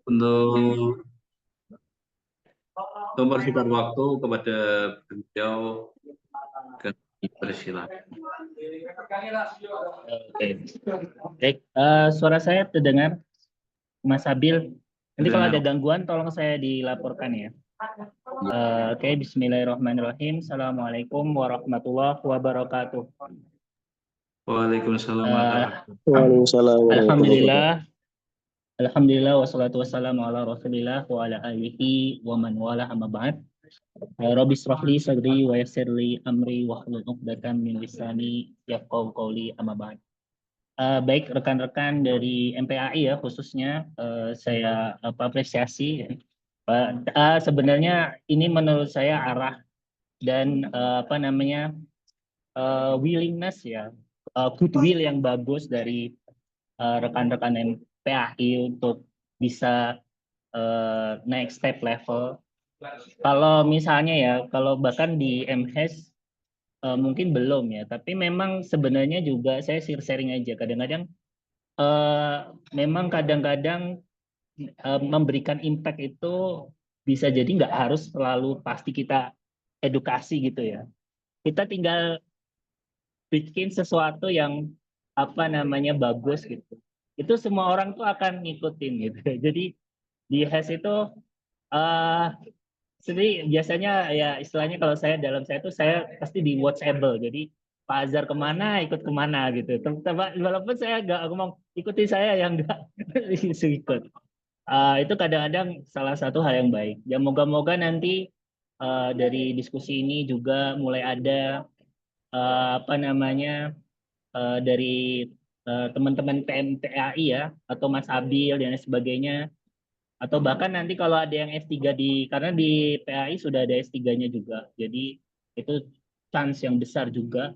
Untuk mempersingkat waktu kepada beliau, kami persilakan. Oke, baik. Suara saya terdengar, Mas Abil. Nanti kalau ada Dengar. gangguan, tolong saya dilaporkan ya. Oke, Bismillahirrahmanirrahim. Assalamualaikum warahmatullahi wabarakatuh. Waalaikumsalam Eh, warahmatullahi wabarakatuh. Waalaikumsalam warahmatullahi wabarakatuh. Alhamdulillah, Alhamdulillah wassalatu wassalamu ala Rasulillah wa ala alihi wa man wala amma ba'd. Rabbi israh li sadri wa yassir li amri wa hlul 'uqdatam min lisani yafqahu qawli amma ba'd. Baik rekan-rekan dari MPAI ya khususnya saya apresiasi. Sebenarnya ini menurut saya arah dan willingness ya, goodwill yang bagus dari rekan-rekan MPAI untuk bisa next step level. Kalau misalnya ya, kalau bahkan di MHES mungkin belum ya, tapi memang sebenarnya juga saya sharing aja. Kadang-kadang memang kadang-kadang memberikan impact itu bisa jadi nggak harus selalu pasti kita edukasi gitu ya. Kita tinggal bikin sesuatu yang bagus gitu. Itu semua orang tuh akan ngikutin gitu. Jadi di HES itu eh jadi biasanya ya istilahnya kalau saya dalam saya tuh saya pasti di watchable. Jadi Pak Azhar kemana ikut kemana gitu. Walaupun saya nggak ngomong ikuti saya yang nggak ikut. Itu kadang-kadang salah satu hal yang baik. Ya moga-moga nanti dari diskusi ini juga mulai ada eh, apa namanya dari teman-teman PMTAI ya atau Mas Abil dan lain sebagainya atau bahkan nanti kalau ada yang S3 karena di PAI sudah ada S3-nya juga. Jadi itu chance yang besar juga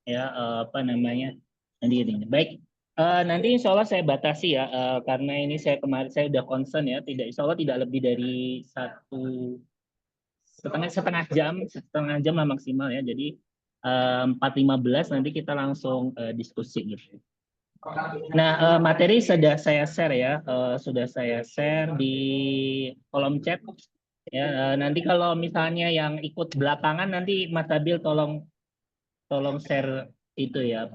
ya nanti ini. Baik. Nanti insya Allah saya batasi ya karena ini saya kemarin saya udah concern ya tidak insya Allah tidak lebih dari setengah jam lah maksimal ya. Jadi 4.15 nanti kita langsung diskusi gitu. Nah, materi sudah saya share ya, sudah saya share di kolom chat. Ya, nanti kalau misalnya yang ikut belakangan nanti Mas Abil tolong tolong share itu ya,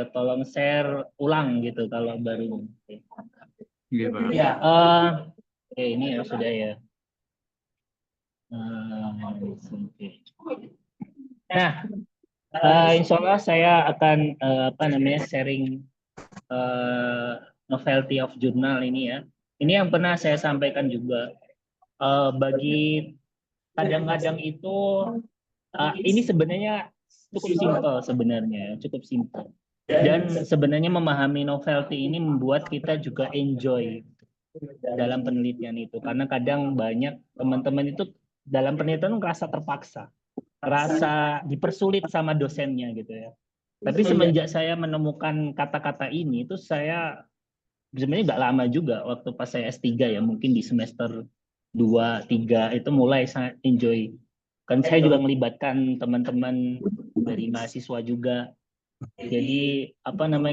tolong share ulang gitu kalau baru. Iya, Pak. Ya, ini ya sudah ya. Oke. Nah, insya Allah saya akan sharing novelty of journal ini ya. Ini yang pernah saya sampaikan juga. Bagi kadang-kadang itu ini sebenarnya cukup simpel sebenarnya, cukup simpel. Dan sebenarnya memahami novelty ini membuat kita juga enjoy dalam penelitian itu karena kadang banyak teman-teman itu dalam penelitian merasa terpaksa, rasa dipersulit sama dosennya gitu ya. Tapi semenjak saya menemukan kata-kata ini itu saya sebenarnya nggak lama juga waktu pas saya S3 ya mungkin di semester 2 3 itu mulai sangat enjoy kan saya juga melibatkan teman-teman dari mahasiswa juga jadi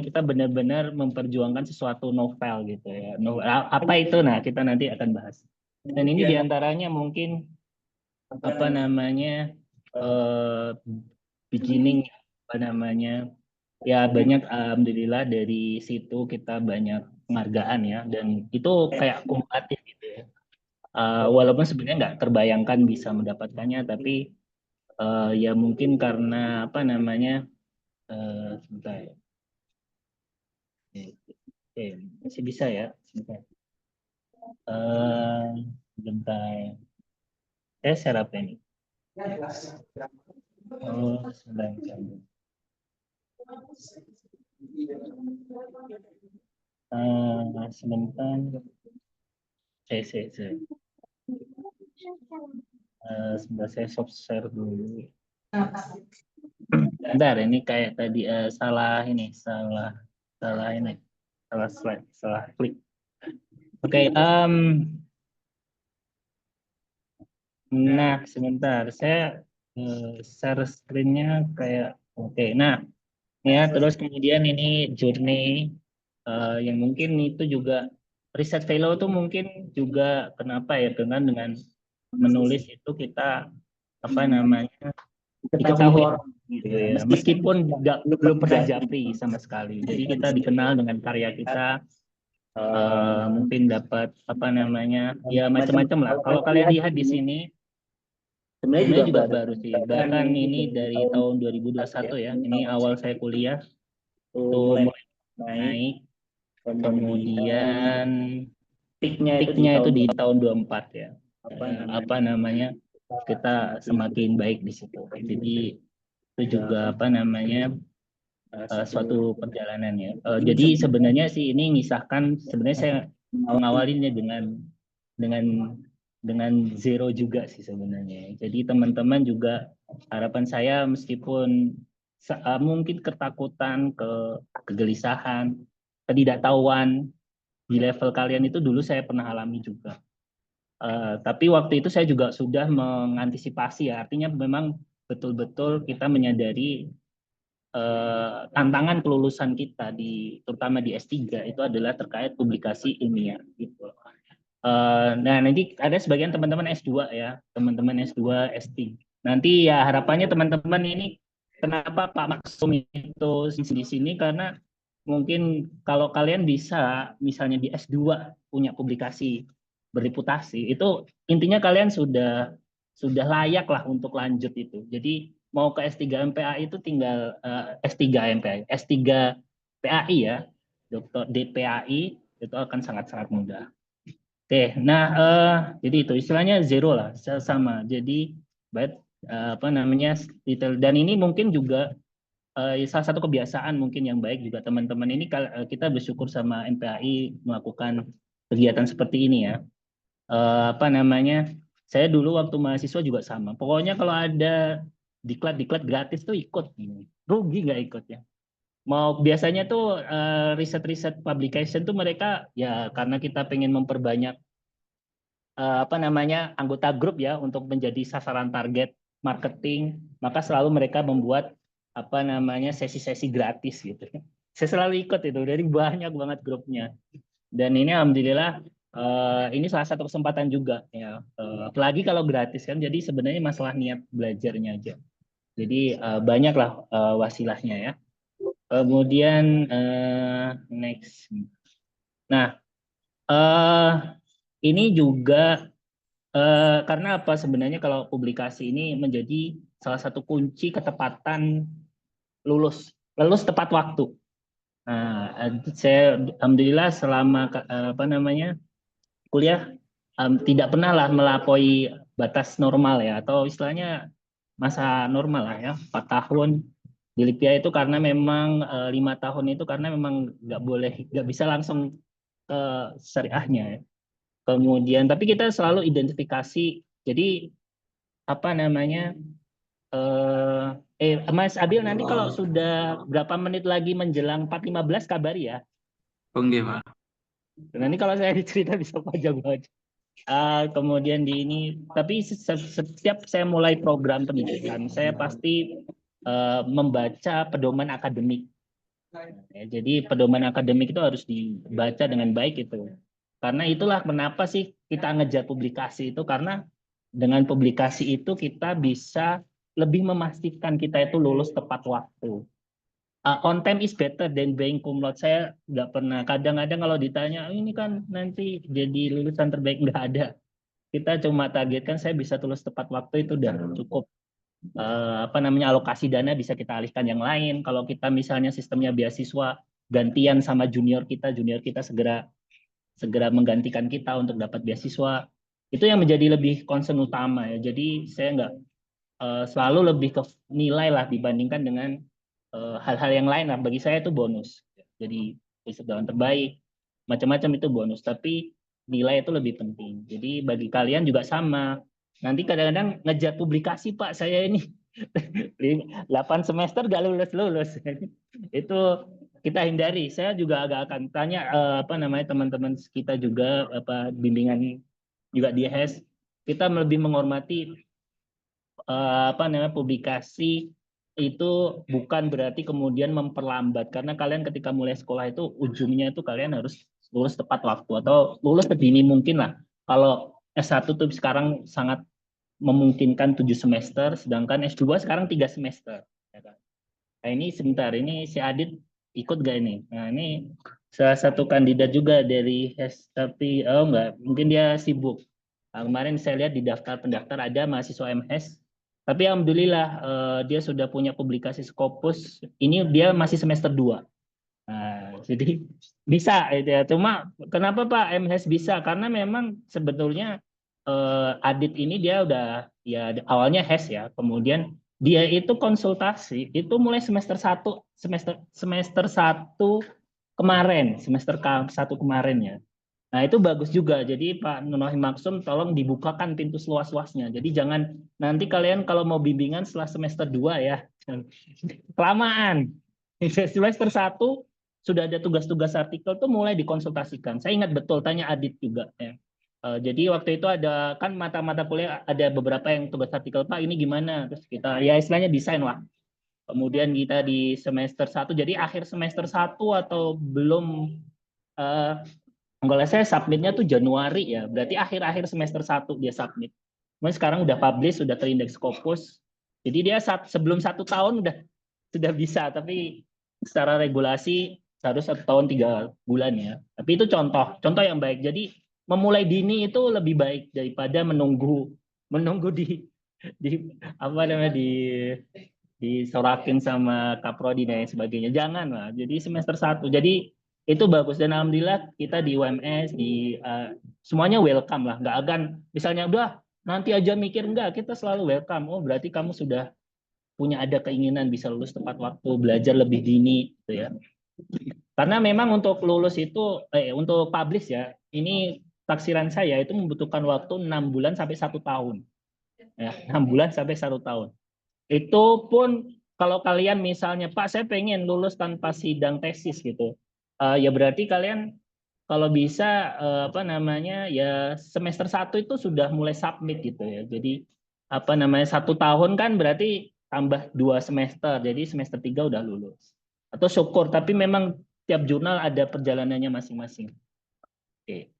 kita benar-benar memperjuangkan sesuatu novel gitu ya novel, apa itu nah kita nanti akan bahas dan ini diantaranya mungkin eh, beginning ya banyak alhamdulillah dari situ kita banyak penghargaan ya dan itu kayak kumulatif gitu ya. Walaupun sebenarnya nggak terbayangkan bisa mendapatkannya tapi ya mungkin karena sebentar ya. Oke, masih bisa ya sebentar. Eh, Sebentar. Saya share apa ini? Oh, sebentar. Sebentar. Saya. Sebentar saya soft share dulu. Bentar, ini kayak tadi salah ini, salah ini, salah slide, salah klik. Oke, nah sebentar, saya share screen-nya kayak oke. Nah, ya terus kemudian ini journey yang mungkin itu juga riset fellow tuh mungkin juga kenapa ya, dengan menulis itu kita apa namanya diketahui orang gitu ya, meskipun belum pernah japri sama sekali. Jadi kita dikenal dengan karya kita, mungkin dapat apa namanya ya macam-macam lah. Kalau kalian lihat di sini sebenarnya juga baru sih, bahkan ini dari tahun 2021 ya, ini awal saya kuliah tuh mulai naik, kemudian peaknya itu di tahun 24 ya. Apa namanya kita semakin baik di situ. Jadi itu juga apa namanya suatu perjalanan ya. Jadi sebenarnya sih ini ngisahkan, sebenarnya saya mengawalinya dengan dengan zero juga sih sebenarnya. Jadi teman-teman juga harapan saya meskipun mungkin ketakutan, kegelisahan, ketidaktahuan di level kalian itu dulu saya pernah alami juga. Tapi waktu itu saya juga sudah mengantisipasi ya, artinya memang betul-betul kita menyadari tantangan kelulusan kita terutama di S3 itu adalah terkait publikasi ilmiah gitu. Nah, nanti ada sebagian teman-teman S2 ya, teman-teman S2, S3. Nanti ya harapannya teman-teman ini kenapa Pak Maksum itu di sini karena mungkin kalau kalian bisa misalnya di S2 punya publikasi berreputasi, itu intinya kalian sudah layak lah untuk lanjut itu. Jadi mau ke S3 MPA itu tinggal S3 MPA, S3 PAI ya, Dokter DPAI itu akan sangat-sangat mudah. Oke, nah jadi itu istilahnya zero lah, sama. Jadi apa namanya detail, dan ini mungkin juga salah satu kebiasaan mungkin yang baik juga teman-teman ini kita bersyukur sama MPAI melakukan kegiatan seperti ini ya. Apa namanya? Saya dulu waktu mahasiswa juga sama. Pokoknya kalau ada diklat gratis tuh ikut, rugi nggak ikutnya. Mau biasanya tuh riset-riset publication tuh mereka ya karena kita pengen memperbanyak apa namanya anggota grup ya untuk menjadi sasaran target marketing, maka selalu mereka membuat apa namanya sesi-sesi gratis gitu. Saya selalu ikut itu dari banyak banget grupnya. Dan ini alhamdulillah ini salah satu kesempatan juga ya. Apalagi kalau gratis kan, jadi sebenarnya masalah niat belajarnya aja. Jadi banyaklah wasilahnya ya. Kemudian next. Nah, ini juga karena apa sebenarnya kalau publikasi ini menjadi salah satu kunci ketepatan lulus tepat waktu. Nah, saya alhamdulillah selama apa namanya kuliah tidak pernah lah melampaui batas normal ya, atau istilahnya masa normal lah ya, 4 tahun di LIPIA itu karena memang 5 tahun itu karena memang nggak bisa langsung ke syariahnya ya. Kemudian tapi kita selalu identifikasi, jadi apa namanya Mas Abil nanti kalau sudah berapa menit lagi menjelang 4.15 kabari ya. Oke, Pak. Nanti kalau saya cerita bisa panjang banget. Kemudian di ini, tapi setiap saya mulai program pendidikan, saya pasti membaca pedoman akademik. Ya, jadi pedoman akademik itu harus dibaca dengan baik itu. Karena itulah kenapa sih kita ngejar publikasi itu, karena dengan publikasi itu kita bisa lebih memastikan kita itu lulus tepat waktu. On time is better than being cum laude. Saya nggak pernah, kadang-kadang kalau ditanya ini kan nanti jadi lulusan terbaik, nggak ada. Kita cuma targetkan saya bisa lulus tepat waktu itu udah cukup. Apa namanya alokasi dana bisa kita alihkan yang lain. Kalau kita misalnya sistemnya beasiswa gantian sama junior kita segera menggantikan kita untuk dapat beasiswa. Itu yang menjadi lebih concern utama ya. Jadi saya nggak selalu lebih ke nilai lah dibandingkan dengan hal-hal yang lain lah. Bagi saya itu bonus. Jadi wisudawan terbaik, macam-macam itu bonus. Tapi nilai itu lebih penting. Jadi bagi kalian juga sama. Nanti kadang-kadang ngejar publikasi Pak, saya ini 8 semester gak lulus-lulus. Itu kita hindari. Saya juga agak akan tanya apa namanya teman-teman kita juga apa bimbingan juga di HES, kita lebih menghormati apa namanya publikasi itu bukan berarti kemudian memperlambat, karena kalian ketika mulai sekolah itu ujungnya itu kalian harus lulus tepat waktu atau lulus sedini mungkin lah. Kalau S1 tuh sekarang sangat memungkinkan 7 semester, sedangkan S2 sekarang 3 semester. Ya kan? Nah, ini sebentar, ini si Adit ikut gak ini? Nah, ini salah satu kandidat juga dari HES, tapi oh enggak, mungkin dia sibuk. Nah, kemarin saya lihat di daftar pendaftar ada mahasiswa MHES, tapi alhamdulillah dia sudah punya publikasi Scopus. Ini dia masih semester 2. Nah, jadi bisa itu ya. Cuma kenapa Pak MHES bisa? Karena memang sebetulnya Adit ini dia udah ya awalnya HES ya, kemudian dia itu konsultasi itu mulai semester 1 kemarin, semester 1 kemarin ya. Nah, itu bagus juga. Jadi Pak Nunohi Maksum tolong dibukakan pintu seluas-luasnya. Jadi jangan nanti kalian kalau mau bimbingan setelah semester 2 ya. Kelamaan. Semester 1 sudah ada tugas-tugas artikel tuh mulai dikonsultasikan. Saya ingat betul tanya Adit juga ya. Jadi waktu itu ada kan mata-mata kuliah ada beberapa yang tugas artikel Pak ini gimana? Terus kita ya istilahnya desain lah. Kemudian kita di semester 1 jadi akhir semester 1 atau belum kalau saya submitnya tuh Januari ya, berarti akhir-akhir semester 1 dia submit. Kemudian sekarang udah publish, sudah terindeks Scopus. Jadi dia sebelum 1 tahun sudah bisa, tapi secara regulasi harus 1 tahun 3 bulan ya. Tapi itu contoh yang baik. Jadi memulai dini itu lebih baik daripada menunggu di apa namanya disorakin sama kaprodi dan sebagainya. Jangan lah. Jadi semester 1. Jadi itu bagus dan alhamdulillah kita di UMS semuanya welcome lah, nggak akan misalnya udah nanti aja mikir, enggak, kita selalu welcome. Oh berarti kamu sudah punya ada keinginan bisa lulus tepat waktu, belajar lebih dini gitu ya. Karena memang untuk lulus itu untuk publish ya, ini taksiran saya itu membutuhkan waktu 6 bulan sampai 1 tahun ya. 6 bulan sampai 1 tahun itu pun kalau kalian misalnya Pak saya pengen lulus tanpa sidang tesis gitu. Ya berarti kalian kalau bisa apa namanya ya semester 1 itu sudah mulai submit gitu ya. Jadi apa namanya 1 tahun kan berarti tambah 2 semester. Jadi semester 3 udah lulus. Atau syukur tapi memang tiap jurnal ada perjalanannya masing-masing. Oke.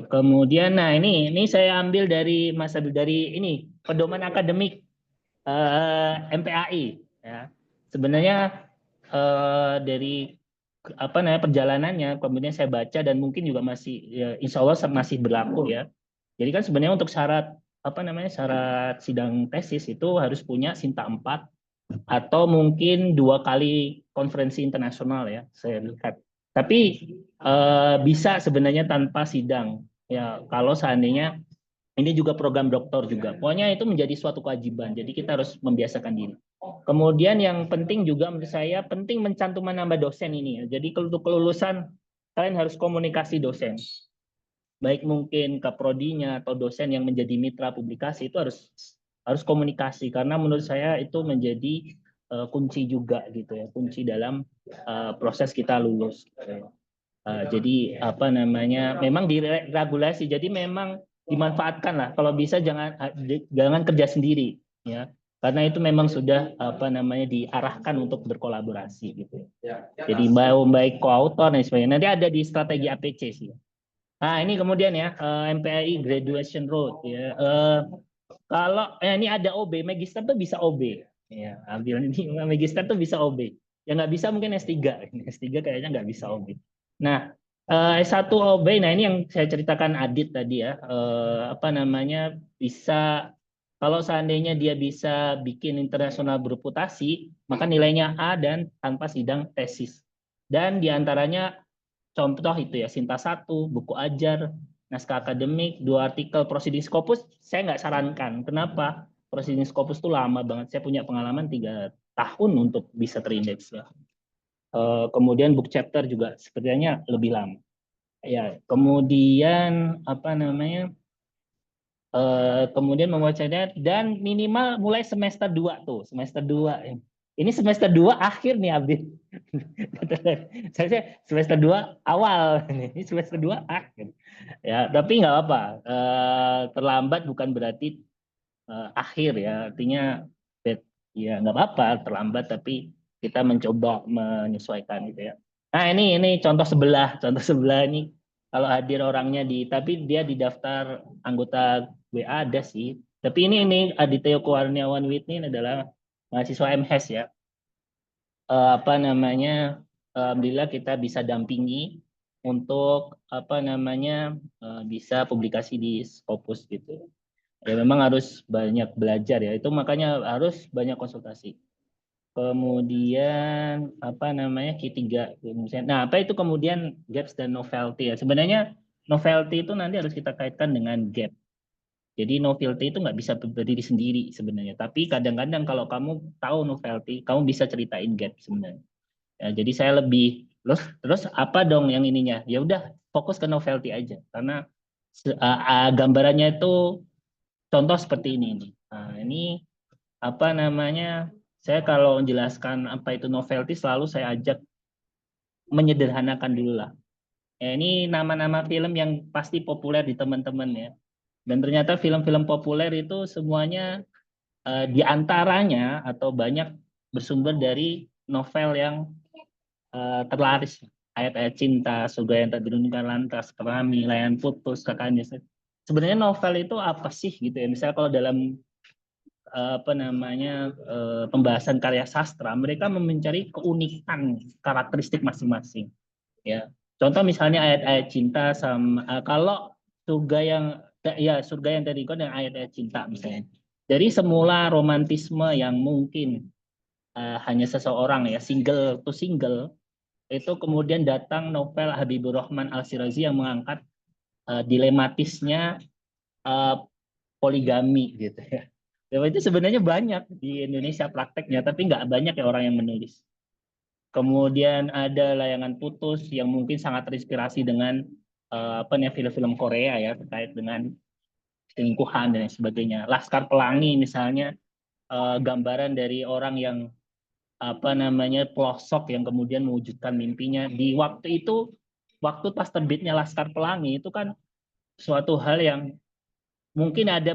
Kemudian nah ini saya ambil dari Mas Abil dari ini pedoman akademik MPAI ya. Sebenarnya dari apa namanya perjalanannya kemudian saya baca dan mungkin juga masih ya, insya Allah masih berlaku ya. Jadi kan sebenarnya untuk syarat apa namanya syarat sidang tesis itu harus punya Sinta 4 atau mungkin 2 kali konferensi internasional ya saya lihat. Tapi bisa sebenarnya tanpa sidang ya kalau seandainya ini juga program doktor juga. Pokoknya itu menjadi suatu kewajiban. Jadi kita harus membiasakan diri. Kemudian yang penting juga menurut saya penting mencantumkan nama dosen ini ya. Jadi untuk kelulusan kalian harus komunikasi dosen. Baik mungkin ke prodinya atau dosen yang menjadi mitra publikasi itu harus komunikasi karena menurut saya itu menjadi kunci juga gitu ya, kunci dalam proses kita lulus. Gitu ya. Jadi apa namanya memang diregulasi jadi memang dimanfaatkan lah kalau bisa jangan kerja sendiri ya karena itu memang sudah apa namanya diarahkan untuk berkolaborasi gitu jadi baik koautor dan sebagainya nanti ada di strategi APC sih. Nah ini kemudian ya MPAI graduation road ya kalau ini ada OB magister tuh bisa OB ya ambil ini magister tuh bisa OB ya nggak bisa mungkin S3 S3 kayaknya nggak bisa OB. Nah, S1 OB, nah ini yang saya ceritakan Adit tadi ya, apa namanya bisa kalau seandainya dia bisa bikin internasional bereputasi, maka nilainya A dan tanpa sidang tesis. Dan diantaranya contoh itu ya, Sinta 1, buku ajar, naskah akademik, 2 artikel, proceeding Scopus, saya nggak sarankan. Kenapa? Proceeding Scopus itu lama banget. Saya punya pengalaman 3 tahun untuk bisa terindeks ya. Kemudian book chapter juga sepertinya lebih lama. Ya, kemudian apa namanya? Kemudian membacanya dan minimal mulai semester 2 tuh, semester 2. Ini semester 2 akhir nih Abid. Saya semester 2 awal, ini semester 2 akhir. Ya, tapi nggak apa. Terlambat bukan berarti akhir ya. Artinya ya nggak apa-apa terlambat tapi kita mencoba menyesuaikan gitu ya. Nah ini contoh sebelah ini Kalau hadir orangnya tapi dia di daftar anggota WA ada sih. Tapi ini Aditya Kurniawan Whitney adalah mahasiswa MHES ya. Apa namanya? Alhamdulillah kita bisa dampingi untuk apa namanya bisa publikasi di Scopus gitu. Ya memang harus banyak belajar ya. Itu makanya harus banyak konsultasi. Kemudian apa namanya ketiga, nah apa itu kemudian gaps dan novelty ya. Sebenarnya novelty itu nanti harus kita kaitkan dengan gap. Jadi novelty itu nggak bisa berdiri sendiri sebenarnya. Tapi kadang-kadang kalau kamu tahu novelty, kamu bisa ceritain gap sebenarnya. Ya, jadi saya lebih terus apa dong yang ininya? Ya udah fokus ke novelty aja karena gambarannya itu contoh seperti ini. Nah, ini apa namanya? Saya kalau menjelaskan apa itu novelty selalu saya ajak menyederhanakan dulu lah. Ya, ini nama-nama film yang pasti populer di teman-teman ya. Dan ternyata film-film populer itu semuanya di antaranya atau banyak bersumber dari novel yang terlaris. Ayat-ayat cinta, surga yang tak dirundungkan lantas, Kerami, Layan Putus, Kakaknya. Sebenarnya novel itu apa sih gitu ya? Misalnya kalau dalam apa namanya pembahasan karya sastra, mereka mencari keunikan karakteristik masing-masing. Ya, contoh misalnya ayat-ayat cinta sama kalau surga yang ya surga yang tadi dan ayat-ayat cinta misalnya. Dari semula romantisme yang mungkin hanya seseorang ya single to single itu kemudian datang novel Habibur Rahman Al-Shirazi yang mengangkat dilematisnya uh, poligami gitu ya. Ya, itu sebenarnya banyak di Indonesia prakteknya, tapi nggak banyak ya orang yang menulis. Kemudian ada Layangan Putus yang mungkin sangat terinspirasi dengan apa nih film-film Korea ya terkait dengan selingkuhan dan sebagainya. Laskar Pelangi misalnya gambaran dari orang yang apa namanya pelosok yang kemudian mewujudkan mimpinya di waktu itu, waktu pas terbitnya Laskar Pelangi itu kan suatu hal yang mungkin ada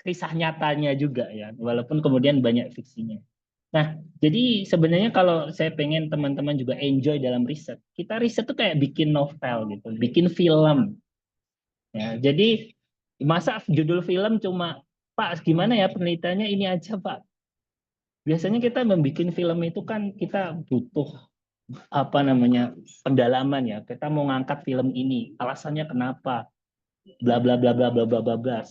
kisah nyatanya juga ya, walaupun kemudian banyak fiksinya. Nah, jadi sebenarnya kalau saya pengen teman-teman juga enjoy dalam riset, kita riset tuh kayak bikin novel gitu, bikin film. Ya, jadi masa judul film cuma Pak gimana ya penelitiannya ini aja Pak. Biasanya kita membuat film itu kan kita butuh apa namanya pendalaman ya. Kita mau ngangkat film ini, alasannya kenapa, bla bla bla bla bla bla bla bla.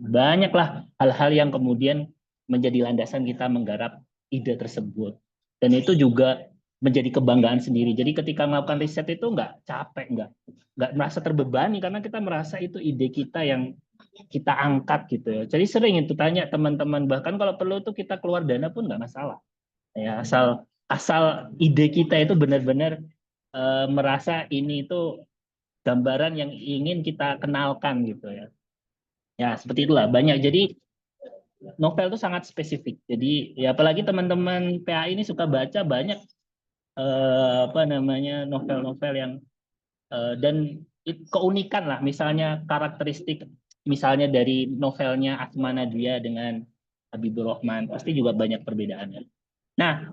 Banyaklah hal-hal yang kemudian menjadi landasan kita menggarap ide tersebut. Dan itu juga menjadi kebanggaan sendiri. Jadi ketika melakukan riset itu nggak capek, nggak merasa terbebani karena kita merasa itu ide kita yang kita angkat gitu ya. Jadi sering itu tanya teman-teman, bahkan kalau perlu tuh kita keluar dana pun nggak masalah. Ya asal asal ide kita itu benar-benar merasa ini itu gambaran yang ingin kita kenalkan gitu ya. Ya seperti itulah banyak. Jadi novel itu sangat spesifik. Jadi ya apalagi teman-teman PA ini suka baca banyak apa namanya novel-novel yang dan keunikan lah. Misalnya karakteristik misalnya dari novelnya Asma Nadia dengan Habibur Rahman pasti juga banyak perbedaannya. Nah,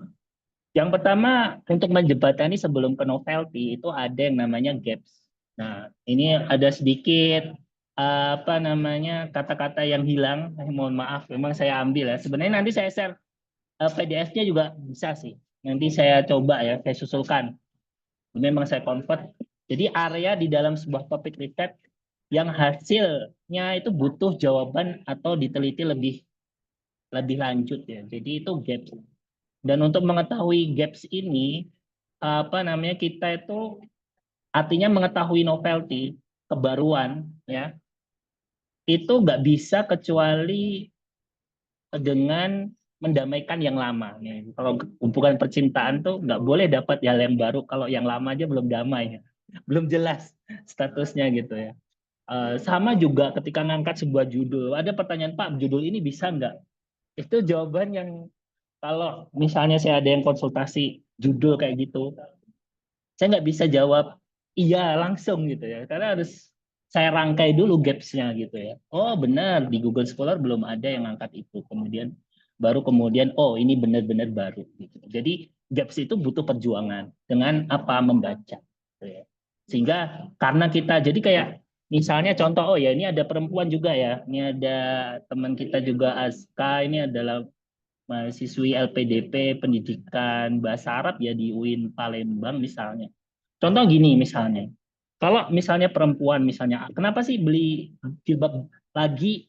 yang pertama untuk menjembatani sebelum ke novelty itu ada yang namanya gaps. Nah, ini ada sedikit apa namanya kata-kata yang hilang. Mohon maaf, memang saya ambil ya. Sebenarnya nanti saya share PDF-nya juga bisa sih. Nanti saya coba ya, saya susulkan. Memang saya convert. Jadi area di dalam sebuah topik riset yang hasilnya itu butuh jawaban atau diteliti lebih lanjut ya. Jadi itu gaps. Dan untuk mengetahui gaps ini apa namanya kita itu artinya mengetahui novelty kebaruan ya itu nggak bisa kecuali dengan mendamaikan yang lama nih. Kalau hubungan percintaan tuh nggak boleh dapat hal yang baru kalau yang lama aja belum damai ya. Belum jelas statusnya gitu ya. Sama juga ketika ngangkat sebuah judul ada pertanyaan Pak judul ini bisa nggak itu jawaban yang kalau misalnya saya ada yang konsultasi judul kayak gitu saya nggak bisa jawab iya langsung gitu ya karena harus saya rangkai dulu gaps-nya gitu ya oh benar di Google Scholar belum ada yang angkat itu kemudian baru kemudian oh ini benar-benar baru gitu. Jadi gaps itu butuh perjuangan dengan apa membaca gitu ya. Sehingga karena kita jadi kayak misalnya contoh, oh ya ini ada perempuan juga ya, ini ada teman kita juga Azka, ini adalah mahasiswi LPDP pendidikan bahasa Arab ya di UIN Palembang misalnya. Contoh gini misalnya, kalau misalnya perempuan misalnya, kenapa sih beli jilbab lagi?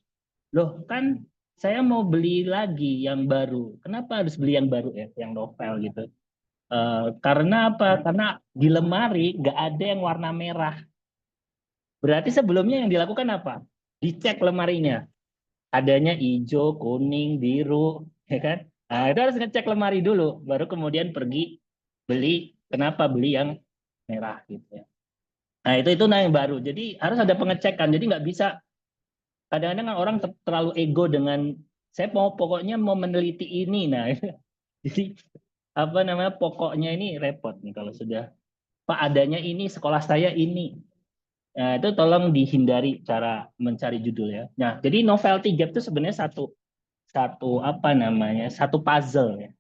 Loh kan saya mau beli lagi yang baru. Kenapa harus beli yang baru ya, yang novel gitu? Karena apa? Karena di lemari nggak ada yang warna merah. Berarti sebelumnya yang dilakukan apa? Dicek lemarinya. Adanya hijau, kuning, biru, ya kan? Nah, itu harus ngecek lemari dulu, baru kemudian pergi beli. Kenapa beli yang merah gitu ya? Nah itu yang baru. Jadi harus ada pengecekan. Jadi nggak bisa. Kadang-kadang kan orang terlalu ego dengan saya mau pokoknya mau meneliti ini. Nah, jadi apa namanya pokoknya ini repot nih kalau sudah Pak adanya ini sekolah saya ini. Nah, itu tolong dihindari cara mencari judul ya. Nah, jadi novelty gap itu sebenarnya satu puzzle ya.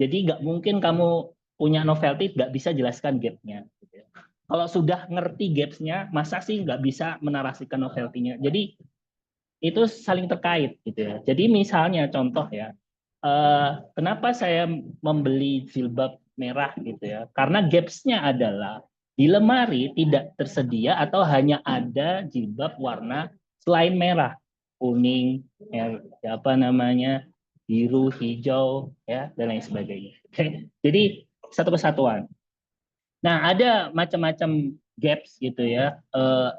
Jadi nggak mungkin kamu punya novelty nggak bisa jelaskan gapnya. Gitu ya. Kalau sudah ngerti gapsnya, masa sih nggak bisa menarasikan novelty-nya? Jadi itu saling terkait gitu ya. Jadi misalnya contoh ya, kenapa saya membeli jilbab merah gitu ya? Karena gapsnya adalah di lemari tidak tersedia atau hanya ada jilbab warna selain merah, kuning, ya, apa namanya, biru, hijau, ya dan lain sebagainya. Oke. Jadi satu kesatuan. Nah, ada macam-macam gaps gitu ya.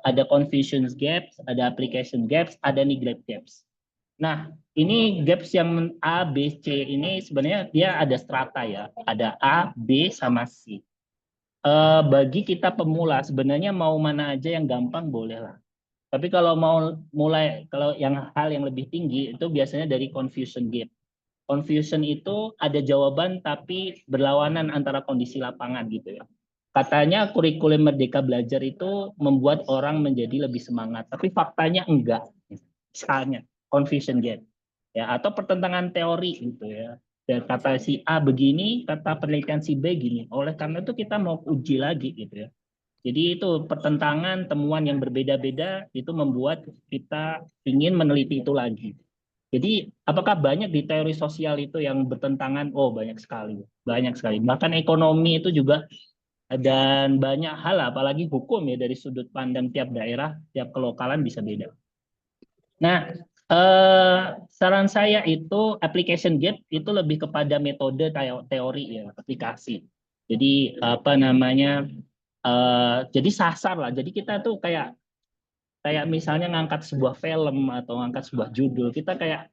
Ada confusion gaps, ada application gaps, ada neglect gaps. Nah, ini gaps yang A, B, C ini sebenarnya dia ada strata ya. Ada A, B, sama C. Bagi kita pemula sebenarnya mau mana aja yang gampang boleh lah. Tapi kalau mau mulai, kalau hal yang lebih tinggi itu biasanya dari confusion gap. Confusion itu ada jawaban tapi berlawanan antara kondisi lapangan gitu ya. Katanya kurikulum Merdeka Belajar itu membuat orang menjadi lebih semangat, tapi faktanya enggak. Misalnya confusion gap ya atau pertentangan teori gitu ya. Dan kata si A begini, kata penelitian si B gini. Oleh karena itu kita mau uji lagi gitu ya. Jadi itu pertentangan temuan yang berbeda-beda itu membuat kita ingin meneliti itu lagi. Jadi apakah banyak di teori sosial itu yang bertentangan? Oh banyak sekali, banyak sekali. Bahkan ekonomi itu juga dan banyak hal, apalagi hukum ya dari sudut pandang tiap daerah, tiap kelokalan bisa beda. Nah, saran saya itu application gap itu lebih kepada metode teori ya, aplikasi. Jadi apa namanya? Jadi sasar lah. Jadi kita tuh kayak misalnya ngangkat sebuah film atau ngangkat sebuah judul, kita kayak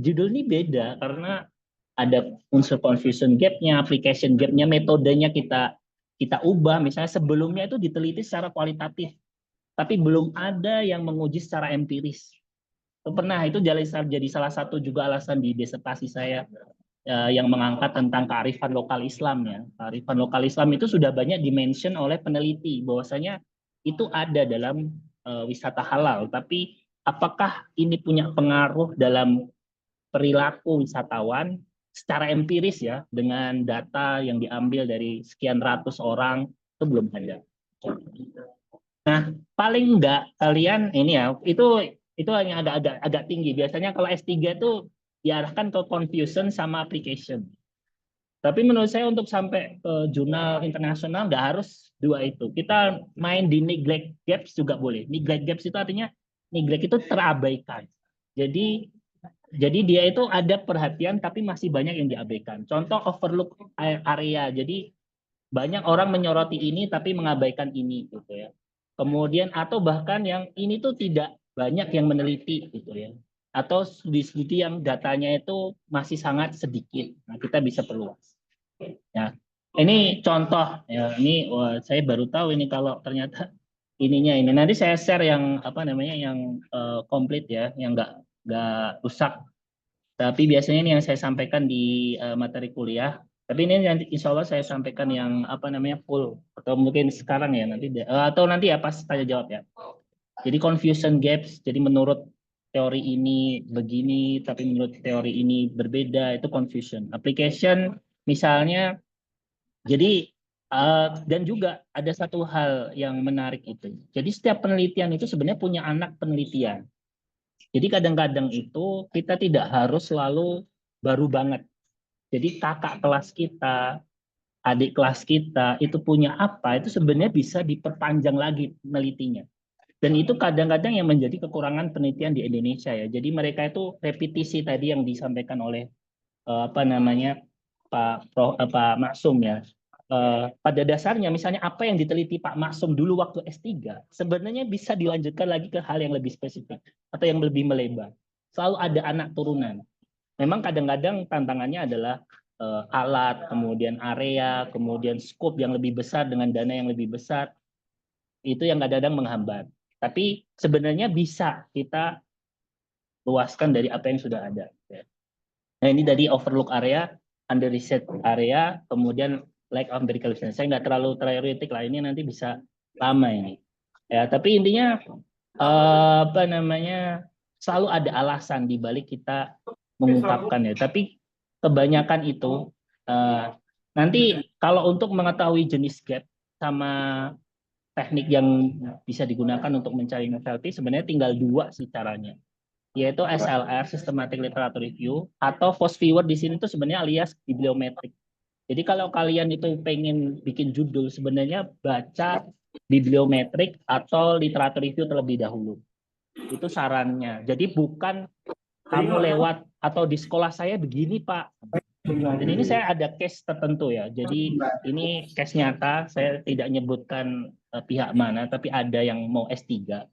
judul ini beda karena ada unsur confusion gap-nya, application gap-nya, metodenya kita ubah. Misalnya sebelumnya itu diteliti secara kualitatif, tapi belum ada yang menguji secara empiris. Itu jadi salah satu juga alasan di disertasi saya yang mengangkat tentang kearifan lokal Islam ya. Kearifan lokal Islam itu sudah banyak dimention oleh peneliti bahwasanya itu ada dalam wisata halal, tapi apakah ini punya pengaruh dalam perilaku wisatawan secara empiris ya dengan data yang diambil dari sekian ratus orang itu belum ada. Nah, paling enggak kalian ini ya, itu hanya agak tinggi. Biasanya kalau S3 itu diarahkan ke confusion sama application. Tapi menurut saya untuk sampai ke jurnal internasional nggak harus dua itu. Kita main di neglect gaps juga boleh. Neglect gaps itu artinya neglect itu terabaikan. Jadi dia itu ada perhatian tapi masih banyak yang diabaikan. Contoh overlook area. Jadi banyak orang menyoroti ini tapi mengabaikan ini gitu ya. Kemudian atau bahkan yang ini tuh tidak banyak yang meneliti gitu ya. Atau studi-studi yang datanya itu masih sangat sedikit. Nah, kita bisa perluas. Ya. Ini contoh ya. Ini saya baru tahu ini kalau ternyata ininya ini. Nanti saya share yang apa namanya yang komplit ya, yang nggak rusak. Tapi biasanya ini yang saya sampaikan di materi kuliah. Tapi ini nanti insya Allah saya sampaikan yang apa namanya full atau mungkin sekarang ya nanti atau nanti ya pas tanya jawab ya. Jadi confusion gaps. Jadi menurut teori ini begini, tapi menurut teori ini berbeda itu confusion. Application misalnya, jadi Dan juga ada satu hal yang menarik itu. Jadi setiap penelitian itu sebenarnya punya anak penelitian. Jadi kadang-kadang itu kita tidak harus selalu baru banget. Jadi kakak kelas kita, adik kelas kita itu punya apa, itu sebenarnya bisa diperpanjang lagi penelitinya. Dan itu kadang-kadang yang menjadi kekurangan penelitian di Indonesia ya. Jadi mereka itu repetisi tadi yang disampaikan oleh apa namanya Pak Maksum ya. Pada dasarnya misalnya apa yang diteliti Pak Maksum dulu waktu S3 sebenarnya bisa dilanjutkan lagi ke hal yang lebih spesifik atau yang lebih melebar. Selalu ada anak turunan. Memang kadang-kadang tantangannya adalah alat, kemudian area, kemudian skop yang lebih besar dengan dana yang lebih besar. Itu yang kadang-kadang menghambat. Tapi sebenarnya bisa kita luaskan dari apa yang sudah ada. Nah ini dari overlook area, under research area, kemudian lack of empirical evidence. Saya nggak terlalu teoretik lah, ini nanti bisa lama ini. Ya, tapi intinya apa namanya selalu ada alasan di balik kita mengungkapkan ya. Tapi kebanyakan itu nanti kalau untuk mengetahui jenis gap sama teknik yang bisa digunakan untuk mencari novelty sebenarnya tinggal dua sih caranya, yaitu SLR (Systematic Literature Review) atau Fosviewer di sini tuh sebenarnya alias bibliometrik. Jadi kalau kalian itu pengen bikin judul sebenarnya baca bibliometrik atau literatur review terlebih dahulu. Itu sarannya. Jadi bukan kamu lewat atau di sekolah saya begini Pak. Dan ini saya ada case tertentu ya. Jadi ini case nyata, saya tidak nyebutkan pihak mana, tapi ada yang mau S3.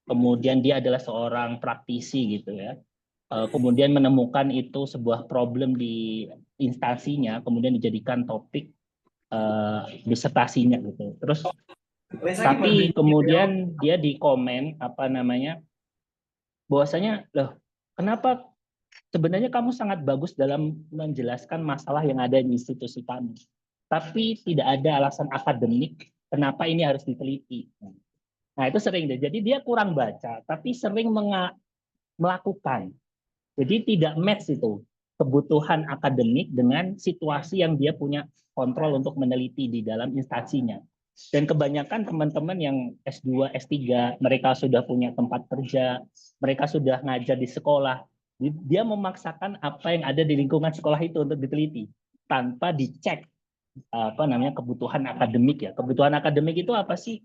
Kemudian dia adalah seorang praktisi gitu ya. Kemudian menemukan itu sebuah problem di instansinya, kemudian dijadikan topik disertasinya gitu. Terus tapi kemudian dia di komen apa namanya bahwasanya loh kenapa sebenarnya kamu sangat bagus dalam menjelaskan masalah yang ada di institusi kami, tapi tidak ada alasan akademik kenapa ini harus diteliti. Nah itu sering deh. Jadi dia kurang baca, tapi sering melakukan. Jadi tidak match itu kebutuhan akademik dengan situasi yang dia punya kontrol untuk meneliti di dalam instansinya. Dan kebanyakan teman-teman yang S2, S3, mereka sudah punya tempat kerja, mereka sudah ngajar di sekolah, dia memaksakan apa yang ada di lingkungan sekolah itu untuk diteliti tanpa dicek apa namanya kebutuhan akademik ya. Kebutuhan akademik itu apa sih?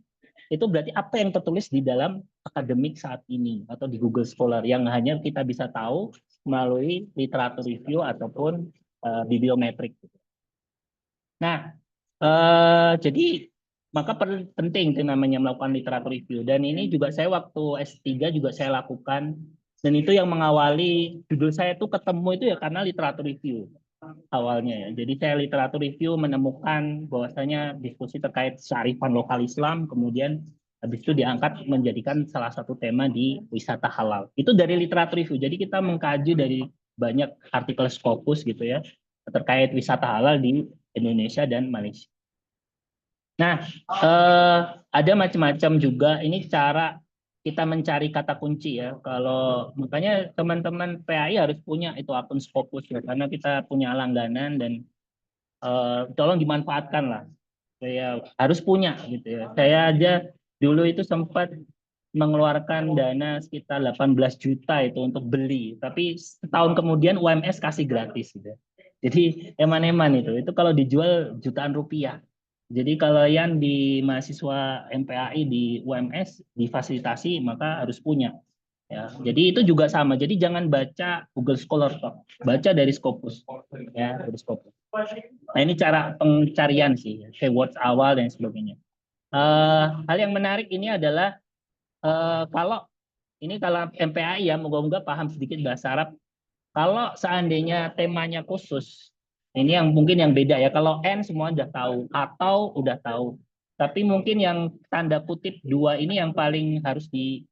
Itu berarti apa yang tertulis di dalam akademik saat ini atau di Google Scholar yang hanya kita bisa tahu melalui literatur review ataupun bibliometrik. Nah, jadi maka penting itu namanya melakukan literatur review, dan ini juga saya waktu S3 juga saya lakukan, dan itu yang mengawali judul saya itu ketemu itu ya karena literatur review awalnya ya. Jadi saya literatur review menemukan bahwasanya diskusi terkait kearifan lokal Islam, kemudian habis itu diangkat menjadikan salah satu tema di wisata halal. Itu dari literatur review. Jadi kita mengkaji dari banyak artikel Scopus gitu ya terkait wisata halal di Indonesia dan Malaysia. Nah, ada macam-macam juga. Ini cara kita mencari kata kunci ya. Kalau makanya teman-teman PAI harus punya itu akun Scopus ya, karena kita punya langganan dan tolong dimanfaatkan lah. Saya harus punya gitu ya. Saya aja dulu itu sempat mengeluarkan dana sekitar 18 juta itu untuk beli, tapi setahun kemudian UMS kasih gratis gitu. Jadi eman-eman itu kalau dijual jutaan rupiah. Jadi kalau yang di mahasiswa MPAI di UMS difasilitasi maka harus punya. Ya, jadi itu juga sama. Jadi jangan baca Google Scholar Talk, baca dari Scopus. Ya, dari Scopus. Nah ini cara pencarian sih, keywords awal dan sebagainya. Hal yang menarik ini adalah kalau MPAI ya, moga-moga paham sedikit bahasa Arab. Kalau seandainya temanya khusus, ini yang mungkin yang beda ya. Kalau N semua udah tahu, atau udah tahu. Tapi mungkin yang tanda kutip dua ini yang paling harus di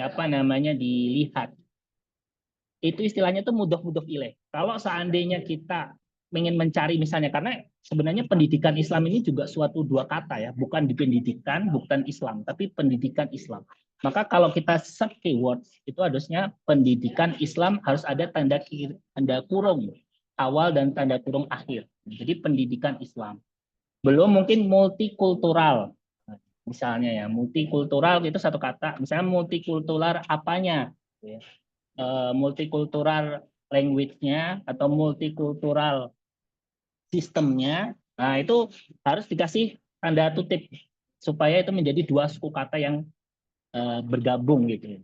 apa namanya dilihat. Itu istilahnya tuh mudhof ilaih. Kalau seandainya kita ingin mencari misalnya, karena sebenarnya pendidikan Islam ini juga suatu dua kata ya, bukan di pendidikan, bukan Islam, tapi pendidikan Islam. Maka kalau kita search keyword itu harusnya pendidikan Islam harus ada tanda kurung awal dan tanda kurung akhir. Jadi pendidikan Islam. Belum mungkin multikultural. Misalnya ya, multikultural itu satu kata. Misalnya multikultural apanya? Ya. Multikultural language-nya atau multikultural sistemnya. Nah, itu harus dikasih tanda kutip supaya itu menjadi dua suku kata yang bergabung gitu.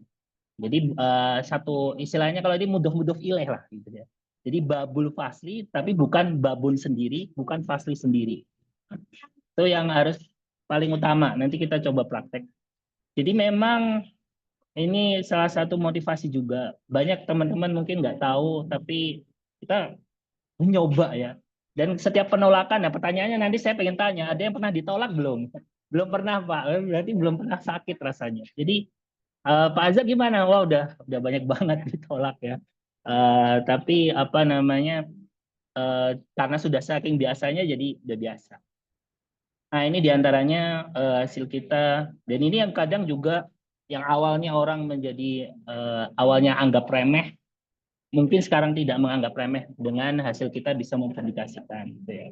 Jadi satu istilahnya kalau ini mudof-mudof ilaih lah gitu ya. Jadi babul fasli tapi bukan babun sendiri, bukan fasli sendiri. Itu yang harus paling utama. Nanti kita coba praktek. Jadi memang ini salah satu motivasi juga. Banyak teman-teman mungkin nggak tahu, tapi kita mencoba ya. Dan setiap penolakan, nah pertanyaannya nanti saya pengen tanya, ada yang pernah ditolak belum? Belum pernah Pak, berarti belum pernah sakit rasanya. Jadi Pak Azza gimana? Wah udah banyak banget ditolak ya. Tapi apa namanya? Karena sudah saking biasanya jadi udah biasa. Nah ini diantaranya hasil kita. Dan ini yang kadang juga yang awalnya orang menjadi awalnya anggap remeh, mungkin sekarang tidak menganggap remeh dengan hasil kita bisa mempublikasikan. Gitu ya.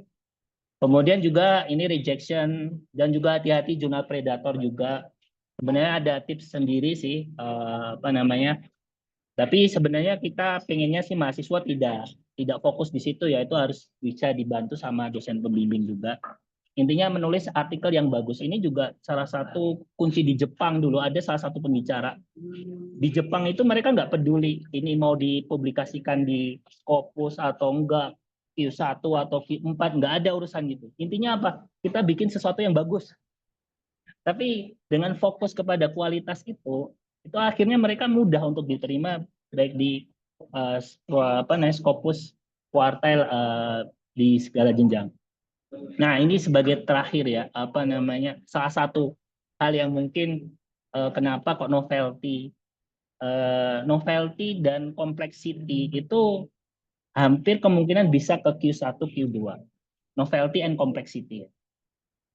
Kemudian juga ini rejection dan juga hati-hati jurnal predator juga. Sebenarnya ada tips sendiri sih apa namanya. Tapi sebenarnya kita pengennya sih mahasiswa tidak fokus di situ ya, itu harus bisa dibantu sama dosen pembimbing juga. Intinya menulis artikel yang bagus. Ini juga salah satu kunci di Jepang dulu. Ada salah satu pembicara. Di Jepang itu mereka nggak peduli ini mau dipublikasikan di Scopus atau enggak, Q1 atau Q4, nggak ada urusan gitu. Intinya apa? Kita bikin sesuatu yang bagus. Tapi dengan fokus kepada kualitas itu akhirnya mereka mudah untuk diterima baik di apa namanya Scopus, kuartil di segala jenjang. Nah, ini sebagai terakhir ya, apa namanya? Salah satu hal yang mungkin kenapa kok novelty dan complexity itu hampir kemungkinan bisa ke Q1, Q2. Novelty and complexity.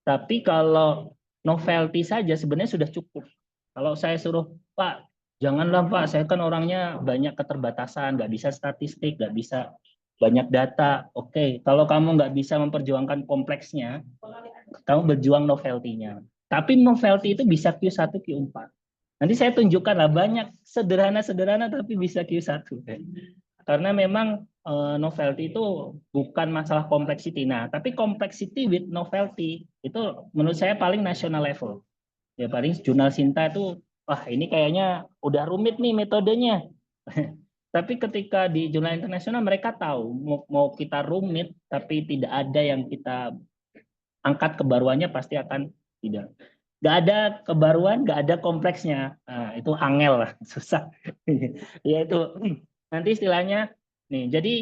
Tapi kalau novelty saja sebenarnya sudah cukup. Kalau saya suruh, Pak, janganlah Pak, saya kan orangnya banyak keterbatasan, nggak bisa statistik, nggak bisa banyak data. Oke, kalau kamu nggak bisa memperjuangkan kompleksnya, kamu berjuang novelty-nya. Tapi novelty itu bisa Q1, Q4. Nanti saya tunjukkan lah banyak sederhana-sederhana tapi bisa Q1. Karena memang novelty itu bukan masalah complexity. Nah, tapi complexity with novelty itu menurut saya paling national level. Ya paling jurnal Sinta itu, wah ini kayaknya udah rumit nih metodenya. Tapi ketika di jurnal internasional mereka tahu mau kita rumit tapi tidak ada yang kita angkat kebaruannya pasti akan tidak. Nggak ada kebaruan, nggak ada kompleksnya. Nah, itu angel lah, susah. Ya itu nanti istilahnya nih. Jadi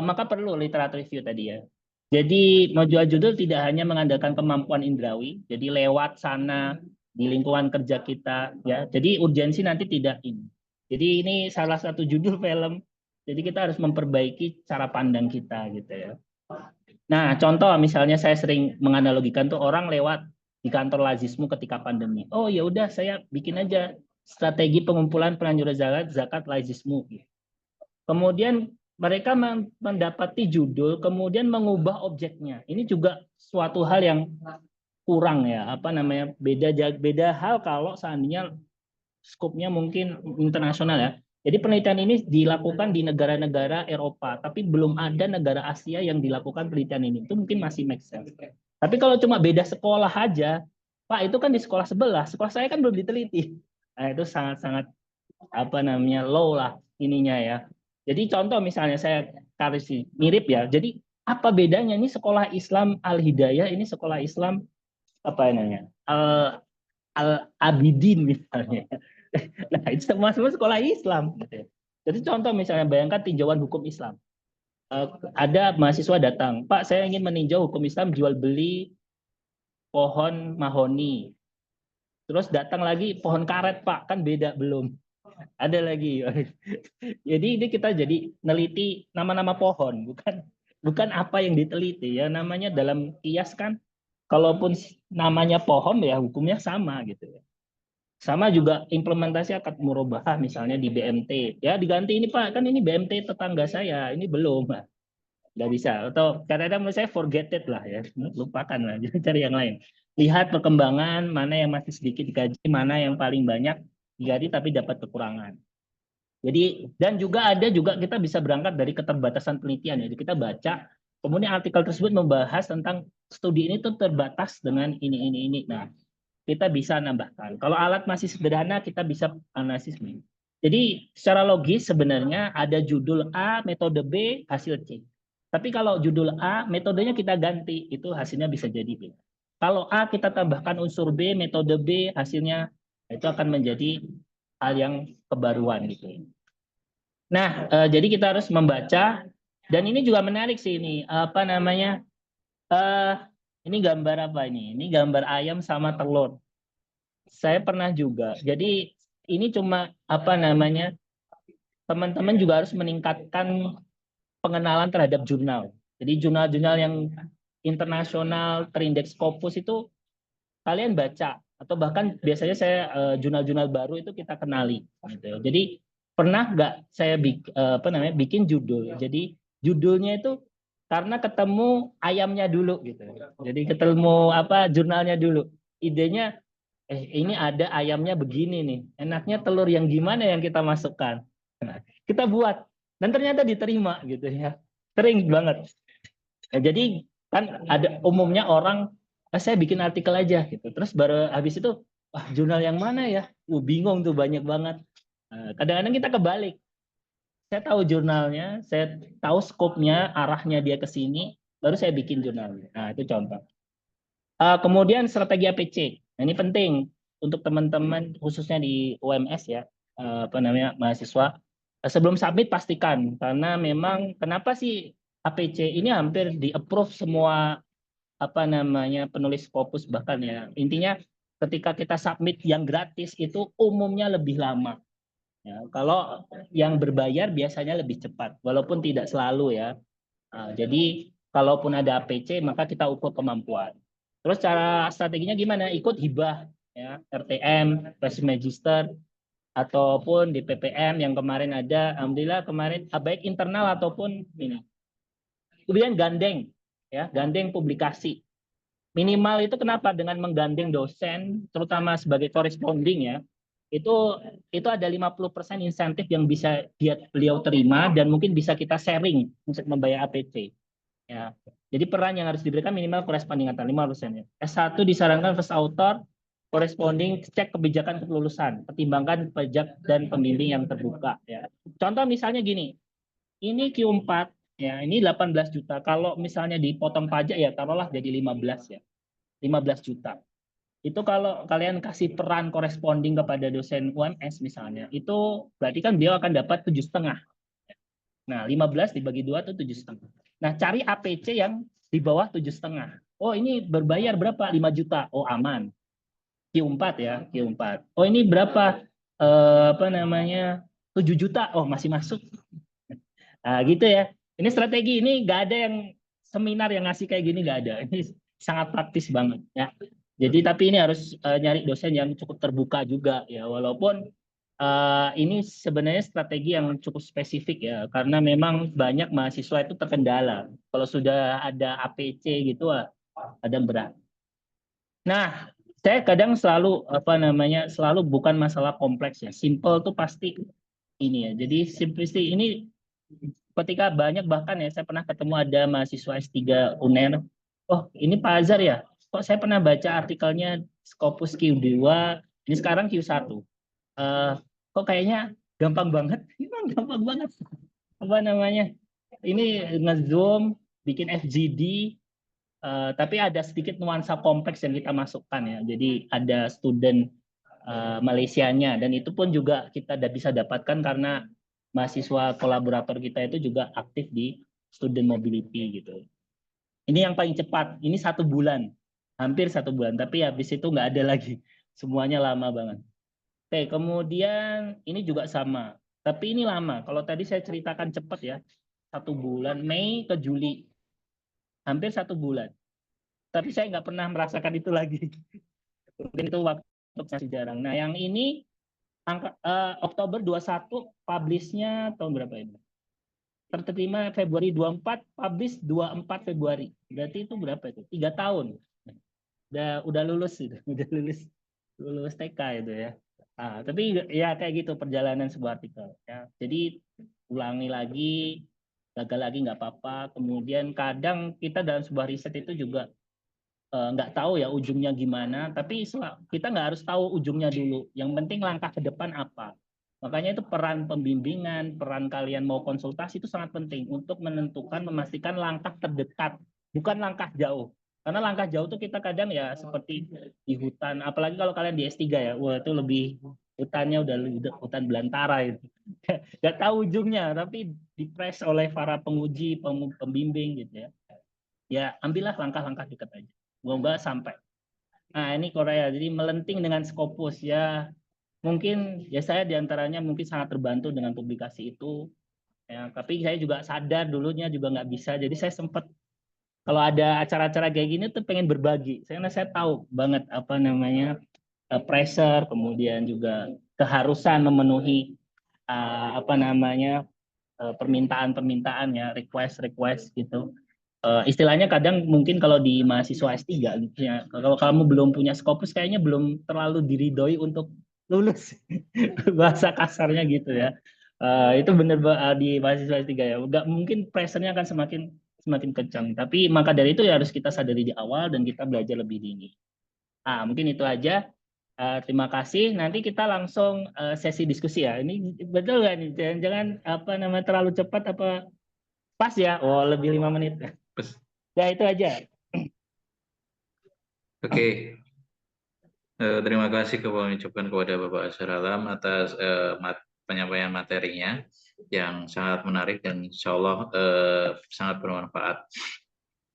maka perlu literatur review tadi ya. Jadi menjual judul tidak hanya mengandalkan kemampuan indrawi, jadi lewat sana di lingkungan kerja kita ya. Jadi urgensi nanti tidak ini. Jadi ini salah satu judul film. Jadi kita harus memperbaiki cara pandang kita gitu ya. Nah, contoh misalnya saya sering menganalogikan tuh orang lewat di kantor Lazismu ketika pandemi. Oh ya udah saya bikin aja strategi pengumpulan penanjur zakat Lazismu. Kemudian mereka mendapati judul, kemudian mengubah objeknya. Ini juga suatu hal yang kurang ya, apa namanya, beda hal kalau seandainya skopnya mungkin internasional ya. Jadi penelitian ini dilakukan di negara-negara Eropa, tapi belum ada negara Asia yang dilakukan penelitian ini. Itu mungkin masih make sense. Tapi kalau cuma beda sekolah aja, Pak itu kan di sekolah sekolah saya kan belum diteliti. Nah, itu sangat-sangat apa namanya low lah ininya ya. Jadi contoh misalnya saya kasih mirip ya. Jadi apa bedanya ini sekolah Islam Al Hidayah, ini sekolah Islam apa namanya Al Abidin misalnya. Nah, itu semua sekolah Islam. Jadi contoh misalnya bayangkan tinjauan hukum Islam. Ada mahasiswa datang, Pak, saya ingin meninjau hukum Islam jual beli pohon mahoni. Terus datang lagi pohon karet, Pak, kan beda belum. Ada lagi. Jadi ini kita jadi neliti nama-nama pohon, bukan apa yang diteliti ya. Namanya dalam kias kan, kalaupun namanya pohon ya hukumnya sama gitu ya. Sama juga implementasi akad murabahah misalnya di BMT. Ya diganti ini Pak, kan ini BMT tetangga saya, ini belum. Nggak bisa. Atau kadang-kadang menurut saya forget it lah ya, lupakan lah, jadi cari yang lain. Lihat perkembangan, mana yang masih sedikit dikaji, mana yang paling banyak digali tapi dapat kekurangan. Jadi dan juga ada juga kita bisa berangkat dari keterbatasan penelitian ya. Jadi kita baca, kemudian artikel tersebut membahas tentang studi ini tuh terbatas dengan ini. Nah, kita bisa nambahkan. Kalau alat masih sederhana, kita bisa analisis. Jadi secara logis sebenarnya ada judul A, metode B, hasil C. Tapi kalau judul A, metodenya kita ganti, itu hasilnya bisa jadi B. Kalau A kita tambahkan unsur B, metode B, hasilnya itu akan menjadi hal yang kebaruan gitu. Nah, jadi kita harus membaca, dan ini juga menarik sih ini, apa namanya, ini gambar apa ini? Ini gambar ayam sama telur. Saya pernah juga. Jadi ini cuma apa namanya, teman-teman juga harus meningkatkan pengenalan terhadap jurnal. Jadi jurnal-jurnal yang internasional terindeks Scopus itu kalian baca, atau bahkan biasanya saya jurnal-jurnal baru itu kita kenali. Gitu. Jadi pernah nggak saya bikin judul. Jadi judulnya itu karena ketemu ayamnya dulu gitu. Jadi ketemu apa jurnalnya dulu. Idenya ini ada ayamnya begini nih. Enaknya telur yang gimana yang kita masukkan. Nah, kita buat dan ternyata diterima gitu ya. Sering banget. Ya, jadi kan ada umumnya orang saya bikin artikel aja gitu. Terus baru habis itu jurnal yang mana ya? Bingung tuh banyak banget. Kadang-kadang kita kebalik. Saya tahu jurnalnya, saya tahu skopnya, arahnya dia ke sini, baru saya bikin jurnalnya. Nah, itu contoh. Kemudian strategi APC. Nah, ini penting untuk teman-teman khususnya di UMS ya, apa namanya mahasiswa. Sebelum submit pastikan karena memang kenapa sih APC ini hampir di approve semua apa namanya penulis Scopus bahkan ya. Intinya ketika kita submit yang gratis itu umumnya lebih lama. Ya, kalau yang berbayar biasanya lebih cepat, walaupun tidak selalu ya. Jadi kalaupun ada APC maka kita ukur kemampuan. Terus cara strateginya gimana? Ikut hibah ya, RTM, Press Magister ataupun di PPM yang kemarin ada, alhamdulillah kemarin baik internal ataupun ini. Kemudian gandeng ya, gandeng publikasi. Minimal itu kenapa dengan menggandeng dosen terutama sebagai corresponding ya. Itu ada 50% insentif yang bisa beliau terima dan mungkin bisa kita sharing untuk membayar APC. Ya. Jadi peran yang harus diberikan minimal corresponding antara 5% ya. S1 disarankan first author, corresponding cek kebijakan kelulusan, pertimbangkan pajak dan pembimbing yang terbuka ya. Contoh misalnya gini, ini Q4 ya, ini 18 juta. Kalau misalnya dipotong pajak ya taruhlah jadi 15 ya. 15 juta. Itu kalau kalian kasih peran corresponding kepada dosen UMS misalnya, itu berarti kan beliau akan dapat 7,5. Nah, 15 dibagi 2 itu 7,5. Nah, cari APC yang di bawah 7,5. Oh, ini berbayar berapa? 5 juta. Oh, aman. Q4 ya, Q4. Oh, ini berapa? Apa namanya? 7 juta. Oh, masih masuk. Nah, gitu ya. Ini strategi ini nggak ada yang seminar yang ngasih kayak gini nggak ada. Ini sangat praktis banget ya. Jadi tapi ini harus nyari dosen yang cukup terbuka juga ya. Walaupun ini sebenarnya strategi yang cukup spesifik ya, karena memang banyak mahasiswa itu terkendala. Kalau sudah ada APC gitu, kadang berat. Nah, saya kadang selalu apa namanya, selalu bukan masalah kompleks ya. Simple tuh pasti ini ya. Jadi simplicity ini ketika banyak bahkan ya, saya pernah ketemu ada mahasiswa S3 UNER. Oh, ini Pak Azhar ya? Kok saya pernah baca artikelnya Scopus Q2, ini sekarang Q1. Kok kayaknya gampang banget, memang gampang banget. Apa namanya? Ini nge-zoom, bikin FGD, tapi ada sedikit nuansa kompleks yang kita masukkan ya. Jadi ada student Malaysianya dan itu pun juga kita bisa dapatkan karena mahasiswa kolaborator kita itu juga aktif di student mobility gitu. Ini yang paling cepat, ini 1 bulan, hampir 1 bulan, tapi habis itu nggak ada lagi, semuanya lama banget. Oke, kemudian ini juga sama, tapi ini lama. Kalau tadi saya ceritakan cepat ya, 1 bulan, Mei ke Juli, hampir 1 bulan. Tapi saya nggak pernah merasakan itu lagi. Mungkin itu waktu masih jarang. Nah, yang ini Oktober 21, publish-nya tahun berapa ini? terterima Februari 24, publish 24 Februari. Berarti itu berapa itu? 3 tahun. Udah lulus itu, udah lulus TK itu ya. Tapi ya kayak gitu perjalanan sebuah artikel ya. Jadi ulangi lagi, gagal lagi nggak apa-apa. Kemudian kadang kita dalam sebuah riset itu juga nggak tahu ya ujungnya gimana, tapi kita nggak harus tahu ujungnya dulu. Yang penting langkah ke depan apa. Makanya itu peran pembimbingan, peran kalian mau konsultasi itu sangat penting untuk menentukan, memastikan langkah terdekat, bukan langkah jauh. Karena langkah jauh itu kita kadang ya seperti di hutan, apalagi kalau kalian di S3 ya, wah itu lebih hutannya udah hutan belantara itu. Nggak tahu ujungnya, tapi dipres oleh para penguji, pembimbing gitu ya. Ya ambillah langkah-langkah dekat aja. Semoga sampai. Nah ini Korea, jadi melenting dengan Scopus ya. Mungkin ya saya diantaranya mungkin sangat terbantu dengan publikasi itu. Ya, tapi saya juga sadar dulunya juga nggak bisa. Jadi saya sempat kalau ada acara-acara kayak gini tuh pengen berbagi. Karena saya tahu banget apa namanya pressure, kemudian juga keharusan memenuhi apa namanya permintaan-permintaan ya, request gitu. Istilahnya kadang mungkin kalau di mahasiswa S3 gitu ya, kalau kamu belum punya Scopus kayaknya belum terlalu diridoi untuk lulus. Bahasa kasarnya gitu ya. Itu benar di mahasiswa S3 ya. Enggak mungkin pressure-nya akan semakin kencang. Tapi maka dari itu ya harus kita sadari di awal dan kita belajar lebih dini. Mungkin itu aja. Terima kasih. Nanti kita langsung sesi diskusi ya. Ini betul nggak nih? Jangan apa namanya terlalu cepat apa pas ya? Oh, lebih 5 menit. Ya itu aja. Oke. Terima kasih kami ucapkan kepada Bapak Azhar Alam atas penyampaian materinya yang sangat menarik dan insya Allah sangat bermanfaat.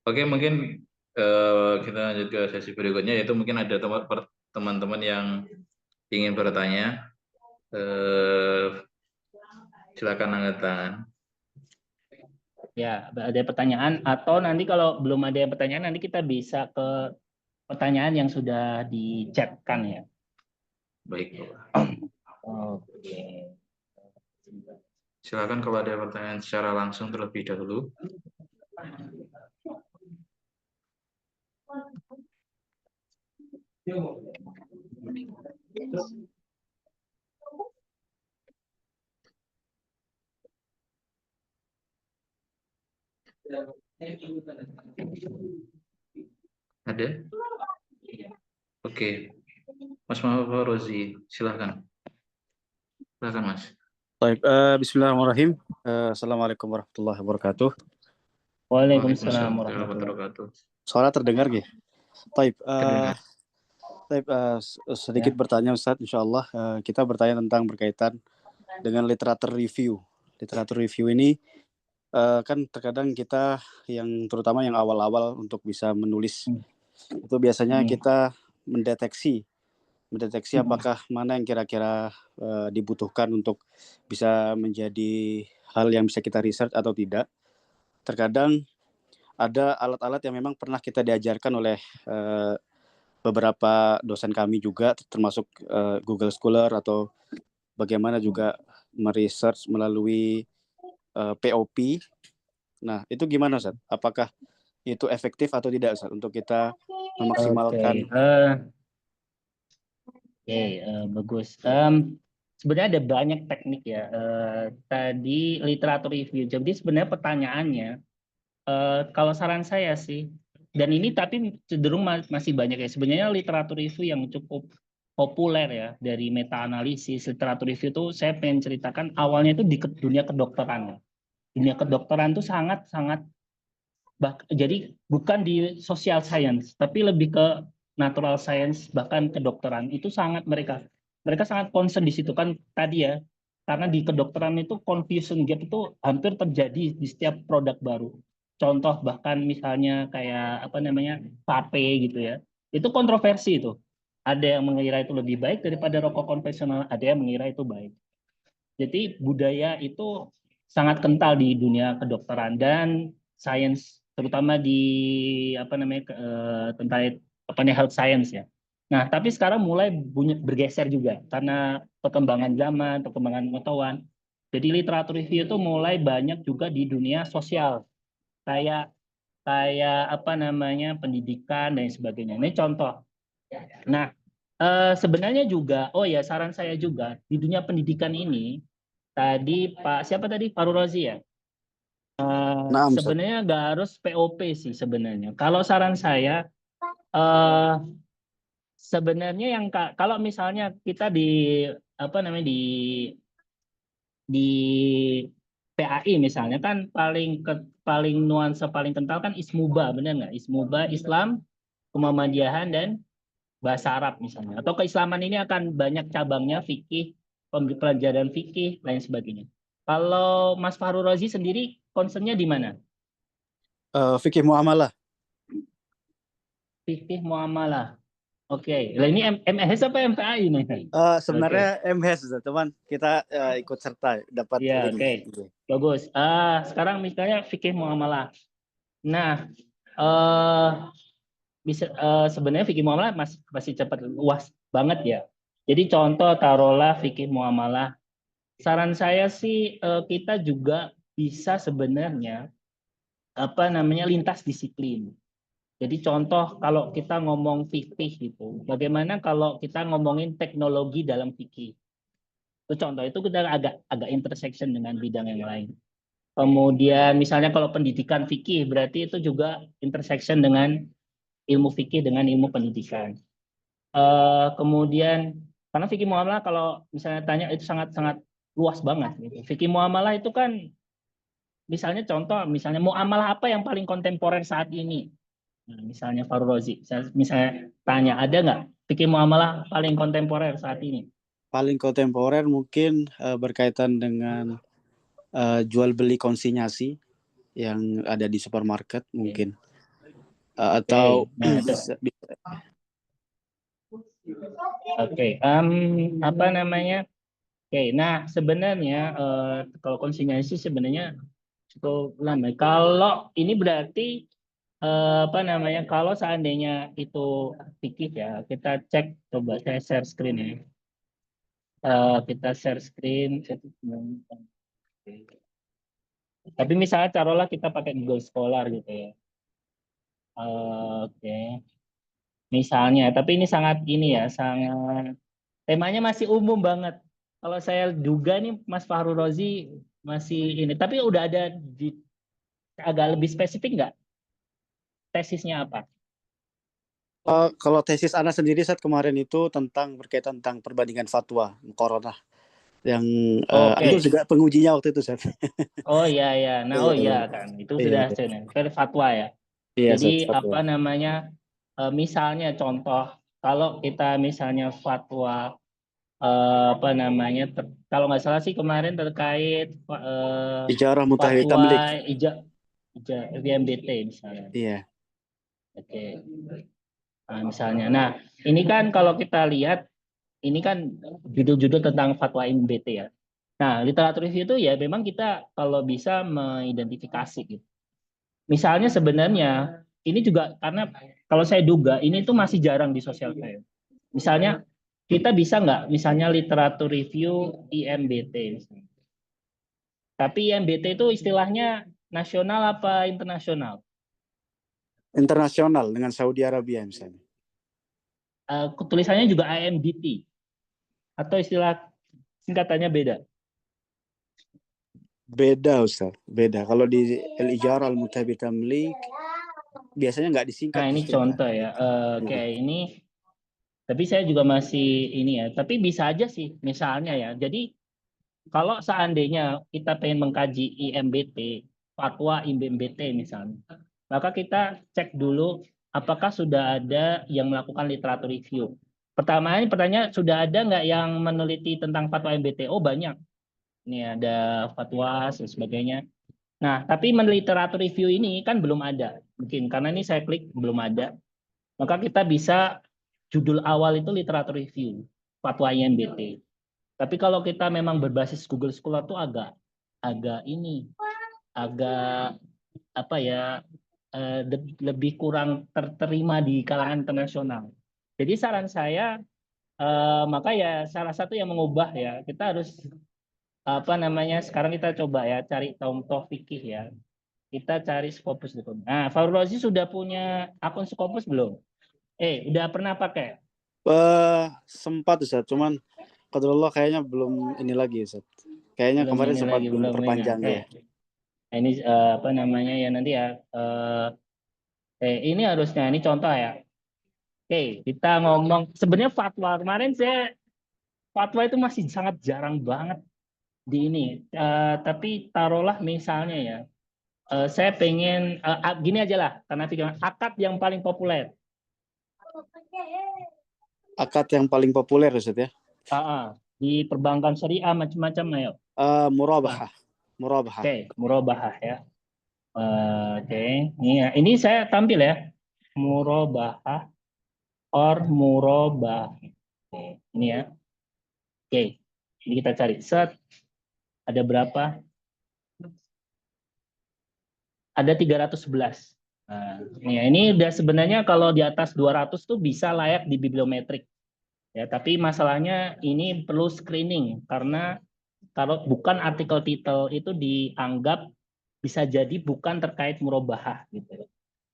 Oke, mungkin kita lanjut ke sesi berikutnya, yaitu mungkin ada teman-teman yang ingin bertanya. Silakan angkat tangan. Ya, ada pertanyaan atau nanti kalau belum ada pertanyaan nanti kita bisa ke pertanyaan yang sudah di-chatkan ya. Baik, Bapak. Oke. Silakan kalau ada pertanyaan secara langsung terlebih dahulu. Ada? Oke. Mas Muhammad Rozi, silakan. Silakan, Mas. Baik, bismillahirrahmanirrahim. Assalamualaikum warahmatullahi wabarakatuh. Waalaikumsalam warahmatullahi wabarakatuh. Suara terdengar nggih? Baik, Terdengar. sedikit bertanya Ustaz, insyaallah kita bertanya tentang berkaitan dengan literatur review. Literatur review ini kan terkadang kita yang terutama yang awal-awal untuk bisa menulis itu biasanya kita mendeteksi apakah mana yang kira-kira dibutuhkan untuk bisa menjadi hal yang bisa kita research atau tidak. Terkadang ada alat-alat yang memang pernah kita diajarkan oleh beberapa dosen kami juga, termasuk Google Scholar atau bagaimana juga meresearch melalui POP. Nah, itu gimana Ustaz? Apakah itu efektif atau tidak Ustaz untuk kita memaksimalkan? Bagus. Sebenarnya ada banyak teknik ya. Tadi literatur review. Jadi sebenarnya pertanyaannya, kalau saran saya sih, dan ini tapi cenderung masih banyak ya. Sebenarnya literatur review yang cukup populer ya dari meta analisis literatur review itu saya pengen ceritakan awalnya itu di dunia kedokteran. Dunia kedokteran itu sangat jadi bukan di social science tapi lebih ke natural science bahkan kedokteran itu sangat mereka sangat concern di situ kan tadi ya, karena di kedokteran itu confusion gap itu hampir terjadi di setiap produk baru. Contoh bahkan misalnya kayak apa namanya vape gitu ya, itu kontroversi itu. Ada yang mengira itu lebih baik daripada rokok konvensional, ada yang mengira itu baik. Jadi budaya itu sangat kental di dunia kedokteran dan sains, terutama di apa namanya tentang apa nih health science ya. Nah, tapi sekarang mulai bergeser juga karena perkembangan zaman, perkembangan pengetahuan. Jadi literatur review itu mulai banyak juga di dunia sosial, kayak kayak apa namanya pendidikan dan sebagainya. Ini contoh. Nah, sebenarnya juga, oh ya saran saya juga di dunia pendidikan ini tadi Pak siapa tadi Faru Rozi ya. Nah, Ustaz. Sebenarnya nggak harus POP sih sebenarnya. Kalau saran saya eh, sebenarnya yang kalau misalnya kita di apa namanya di PAI misalnya kan paling nuansa paling kental kan Ismuba, benar nggak? Ismuba Islam, Kemuhamadiyahan dan bahasa Arab misalnya. Atau keislaman ini akan banyak cabangnya fikih, pelajaran fikih lain sebagainya. Kalau Mas Fahru Rozi sendiri concernnya di mana? Fikih muamalah. Fikih muamalah. Oke, Lah ini MHS apa MPAI nih? Sebenarnya MHS, Ustaz, teman kita ikut serta dapat Iya, ini. oke. Iya. Bagus. Sekarang misalnya fikih muamalah. Nah, eh bisa sebenarnya fikih muamalah masih cepat luas banget ya. Jadi contoh taruhlah fikih muamalah. Saran saya sih kita juga bisa sebenarnya apa namanya lintas disiplin. Jadi contoh kalau kita ngomong fikih gitu, bagaimana kalau kita ngomongin teknologi dalam fikih? Itu contoh itu kita agak intersection dengan bidang yang lain. Kemudian misalnya kalau pendidikan fikih berarti itu juga intersection dengan ilmu fikih dengan ilmu pendidikan. Kemudian karena fikih muamalah kalau misalnya tanya itu sangat-sangat luas banget gitu. Fikih muamalah itu kan misalnya contoh misalnya muamalah apa yang paling kontemporer saat ini? Nah, misalnya Farul Rozi, misalnya tanya ada nggak fikih muamalah paling kontemporer saat ini? Paling kontemporer mungkin berkaitan dengan jual beli konsinyasi yang ada di supermarket mungkin. Atau Nah, apa namanya? Nah sebenarnya kalau konsinyasi sebenarnya cukup lama. Kalau ini berarti apa namanya? Kalau seandainya itu fikih ya, kita cek coba saya share screen ya. Kita share screen. Tapi misalnya taruhlah kita pakai Google Scholar gitu ya. Oke. Misalnya, tapi ini sangat ini ya, sangat temanya masih umum banget. Kalau saya duga nih Mas Fahru Rozi masih ini, tapi udah ada di agak lebih spesifik nggak tesisnya apa? kalau tesis Ana sendiri saat kemarin itu berkaitan tentang perbandingan fatwa corona yang Ana Oke. juga pengujinya waktu itu, Seth. Oh iya ya. Nah, oh iya Iya, kan. Itu iya, sudah iya, fatwa ya. iya, Jadi Seth, fatwa. apa namanya? Misalnya contoh kalau kita misalnya fatwa apa namanya kalau nggak salah sih kemarin terkait Ijarah mutahi fatwa tamlik. ija ija IMBT misalnya. Iya. Oke. Nah, misalnya. Nah, ini kan kalau kita lihat ini kan judul-judul tentang fatwa IMBT ya. Nah, literatur review itu ya memang kita kalau bisa mengidentifikasi gitu. Misalnya sebenarnya ini juga karena kalau saya duga ini tuh masih jarang di sosial media. Misalnya kita bisa nggak misalnya literatur review IMBT misalnya. Tapi IMBT itu istilahnya nasional apa internasional? Internasional dengan Saudi Arabia misalnya. Tulisannya juga IMBT atau istilah singkatannya beda. Beda, Ustaz. Beda. Kalau di Al-Ijarah Al-Mutahi Tamlik biasanya nggak disingkat Nah, ini istilah. contoh ya. Oke, ini tapi saya juga masih ini ya. Tapi bisa aja sih misalnya ya. Jadi kalau seandainya kita pengen mengkaji IMBT, fatwa IMBT misalnya, maka kita cek dulu apakah sudah ada yang melakukan literatur review. Pertama ini pertanyaan sudah ada nggak yang meneliti tentang fatwa IMBT? Oh banyak. Ini ada fatwa dan sebagainya. Nah, tapi literatur review ini kan belum ada. Mungkin karena ini saya klik belum ada. Maka kita bisa judul awal itu literatur review, fatwa IMBT. Tapi kalau kita memang berbasis Google Scholar tuh agak ini, agak apa ya, lebih kurang terterima di kalangan internasional. Jadi saran saya, maka ya salah satu yang mengubah ya, kita harus apa namanya, sekarang kita coba ya cari contoh fikih ya. Kita cari Scopus dulu. Nah, Farul Razi sudah punya akun Scopus belum? Udah pernah pakai? Sempat Ustaz, cuman qadarullah kayaknya belum ini lagi Ustaz. Kayaknya Belum kemarin ini sempat lagi, belum belum ini. perpanjang ya. Nah, ini apa namanya ya nanti ya. Ini harusnya ini contoh ya. Kita ngomong sebenarnya fatwa kemarin fatwa itu masih sangat jarang banget di ini. Tapi taruhlah misalnya ya. Saya pengen gini aja lah karena pikiran akad yang paling populer. Akad yang paling populer Ustaz ya. Di perbankan syariah macam-macam ayo. Murabahah. Murabahah. Murabahah ya. Ini saya tampil ya. Murabahah or murabah. Ini ya. Ini kita cari. Set. Ada berapa? Ada 311. Ini udah sebenarnya kalau di atas 200 tuh bisa layak di bibliometrik. Ya, tapi masalahnya ini perlu screening karena kalau bukan artikel titel itu dianggap bisa jadi bukan terkait murabahah gitu.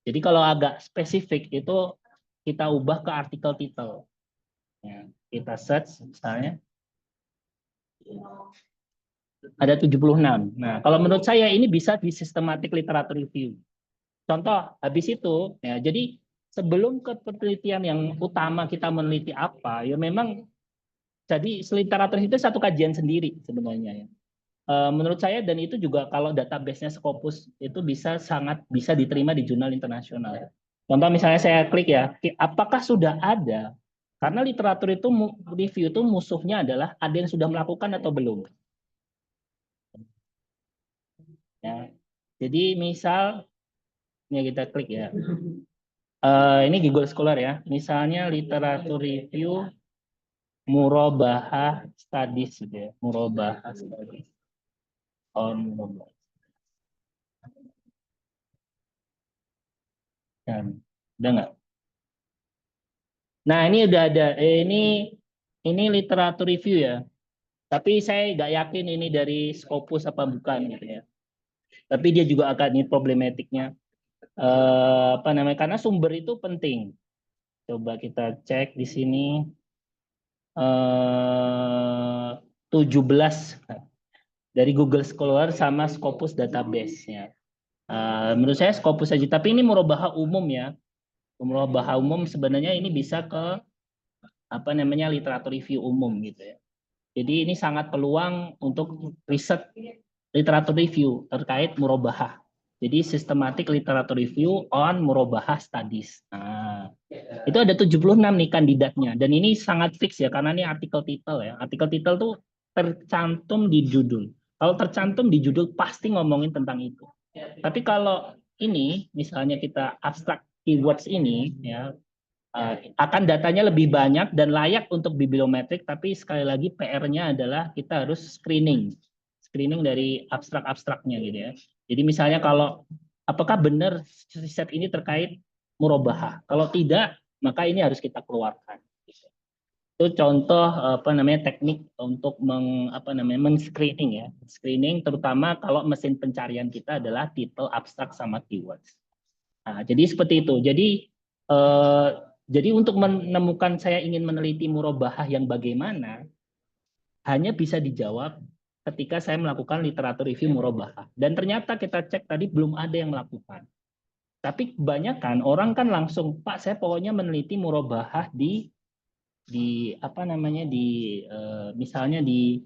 Jadi kalau agak spesifik itu kita ubah ke artikel titel. Ya, kita search misalnya ada 76. Nah, kalau menurut saya ini bisa di systematic literature review. Contoh, habis itu, ya, jadi sebelum ke penelitian yang utama kita meneliti apa, ya memang jadi literatur itu satu kajian sendiri sebenarnya ya. Menurut saya dan itu juga kalau database-nya Scopus itu sangat bisa diterima di jurnal internasional. Ya. Contoh misalnya saya klik ya, apakah sudah ada? Karena literatur itu review itu musuhnya adalah ada yang sudah melakukan atau belum. Ya. Jadi misal ini kita klik ya. Ini Google Scholar ya. Misalnya literatur review Murabahah Studies gitu ya. Murabahah Studies. Murabahah. Udah nggak? Nah, ini udah ada. Ini literatur review ya. Tapi saya nggak yakin ini dari Scopus apa bukan gitu ya. Tapi dia juga akan ini problematiknya. Apa namanya? Karena sumber itu penting. Coba kita cek di sini. 17 dari Google Scholar sama Scopus database ya. Menurut saya Scopus saja. Tapi ini murabahah umum ya. Murabahah umum sebenarnya ini bisa ke apa namanya literatur review umum gitu ya. Jadi ini sangat peluang untuk riset literatur review terkait murabahah. Jadi systematic literatur review on murabahah studies. Nah, itu ada 76 nih kandidatnya dan ini sangat fix ya karena ini artikel titel ya. Artikel titel tuh tercantum di judul. Kalau tercantum di judul pasti ngomongin tentang itu. Tapi kalau ini misalnya kita abstract keywords ini ya akan datanya lebih banyak dan layak untuk bibliometrik, tapi sekali lagi PR-nya adalah kita harus screening dari abstrak-abstraknya gitu ya. Jadi misalnya kalau apakah benar riset ini terkait murabahah? Kalau tidak, maka ini harus kita keluarkan. Itu contoh apa namanya teknik untuk men-screening ya. Screening terutama kalau mesin pencarian kita adalah titel abstrak sama keywords. Nah, jadi seperti itu. Jadi untuk menemukan saya ingin meneliti murabahah yang bagaimana, hanya bisa dijawab ketika saya melakukan literatur review murabahah. Dan ternyata kita cek tadi belum ada yang melakukan. Tapi kebanyakan orang kan langsung, Pak, saya pokoknya meneliti murabahah di apa namanya misalnya di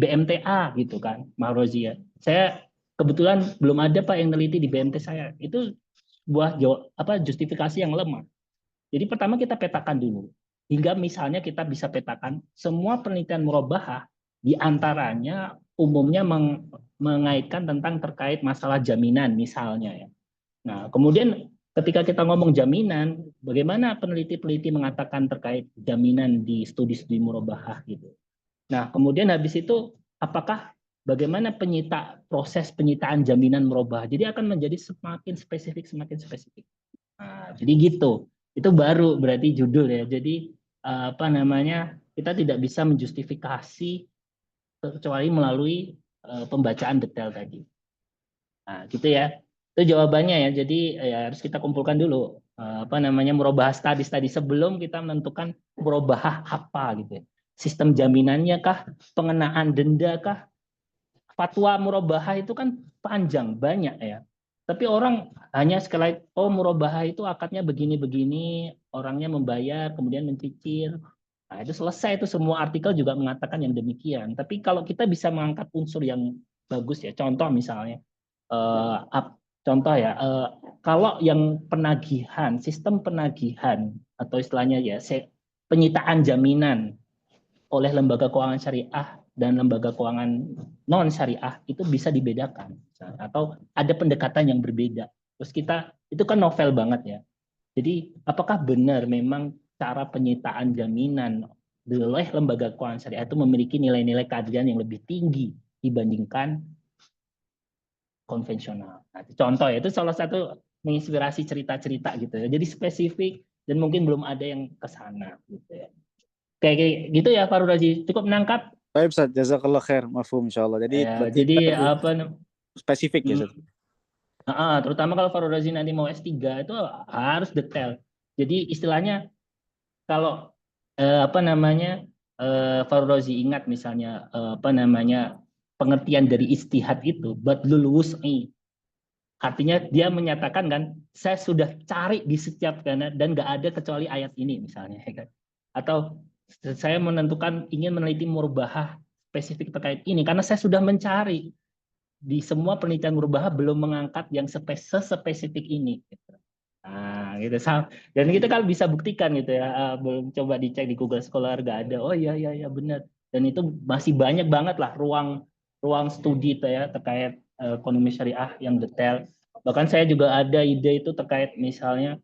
BMTA gitu kan, Mahrozia. Saya kebetulan belum ada Pak yang meneliti di BMT saya. Itu sebuah justifikasi yang lemah. Jadi pertama kita petakan dulu. Hingga misalnya kita bisa petakan semua penelitian murabahah di antaranya umumnya mengaitkan tentang terkait masalah jaminan misalnya ya. Nah, kemudian ketika kita ngomong jaminan, bagaimana peneliti-peneliti mengatakan terkait jaminan di studi-studi murabahah gitu. Nah, kemudian habis itu apakah bagaimana proses penyitaan jaminan murabahah. Jadi akan menjadi semakin spesifik. Nah, jadi gitu. Itu baru berarti judul ya. Jadi apa namanya? Kita tidak bisa menjustifikasi kecuali melalui pembacaan detail tadi. Nah, gitu ya. Itu jawabannya ya. Jadi ya harus kita kumpulkan dulu apa namanya murabahah tadi sebelum kita menentukan murabahah apa gitu ya. Sistem jaminannya kah, pengenaan denda kah? Fatwa murabahah itu kan panjang, banyak ya. Tapi orang hanya sekali, oh murabahah itu akadnya begini-begini, orangnya membayar, kemudian mencicil. Nah, itu selesai, itu semua artikel juga mengatakan yang demikian. Tapi kalau kita bisa mengangkat unsur yang bagus ya, contoh misalnya, contoh ya, kalau yang penagihan, sistem penagihan atau istilahnya ya penyitaan jaminan oleh lembaga keuangan syariah dan lembaga keuangan non syariah itu bisa dibedakan atau ada pendekatan yang berbeda. Terus kita itu kan novel banget ya. Jadi apakah benar memang cara penyitaan jaminan oleh lembaga keuangan syariah itu memiliki nilai-nilai keadilan yang lebih tinggi dibandingkan konvensional. Nah, contoh ya, itu salah satu menginspirasi cerita-cerita gitu ya. Jadi spesifik dan mungkin belum ada yang ke sana gitu ya. Kayak gitu ya Farul Razi, cukup menangkap. Baik Ustaz, jazakallah khair, mafhum insyaallah. Jadi Ya, berarti jadi kita lebih apa spesifik ya Ustaz. terutama kalau Farul Razi nanti mau S3 itu harus detail. Jadi istilahnya kalau apa namanya Farul Razi ingat misalnya apa namanya pengertian dari istihad itu badlul wus'i. Artinya dia menyatakan kan, saya sudah cari di setiap dan nggak ada kecuali ayat ini misalnya, ya kan? Atau saya menentukan ingin meneliti murabahah spesifik terkait ini karena saya sudah mencari di semua penelitian murabahah belum mengangkat yang spesifik ini. Gitu. Nah, gitu. Dan kita kan bisa buktikan gitu ya, belum coba dicek di Google Scholar nggak ada. Oh iya iya iya benar. Dan itu masih banyak banget lah ruang studi ya terkait ekonomi syariah yang detail. Bahkan saya juga ada ide itu terkait misalnya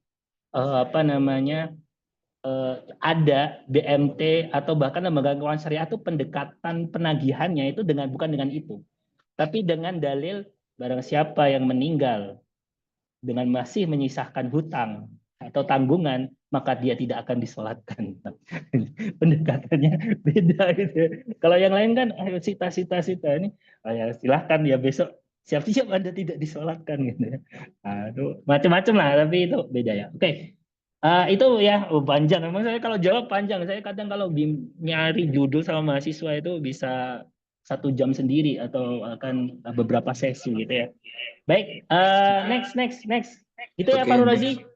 apa namanya ada BMT atau bahkan lembaga keuangan syariah itu pendekatan penagihannya itu bukan dengan itu, tapi dengan dalil barang siapa yang meninggal dengan masih menyisahkan hutang atau tanggungan maka dia tidak akan disolatkan. Pendekatannya beda gitu. Kalau yang lain kan ayo sita ini, ya silahkan ya besok siap-siap Anda tidak disolatkan gitu ya. Aduh, macam-macam lah tapi itu beda ya. Oke. Itu ya panjang. Memang saya kalau jawab panjang. Saya kadang kalau nyari judul sama mahasiswa itu bisa 1 jam sendiri atau akan beberapa sesi gitu ya. Baik, next. Itu ya Pak Oke, Razi. next.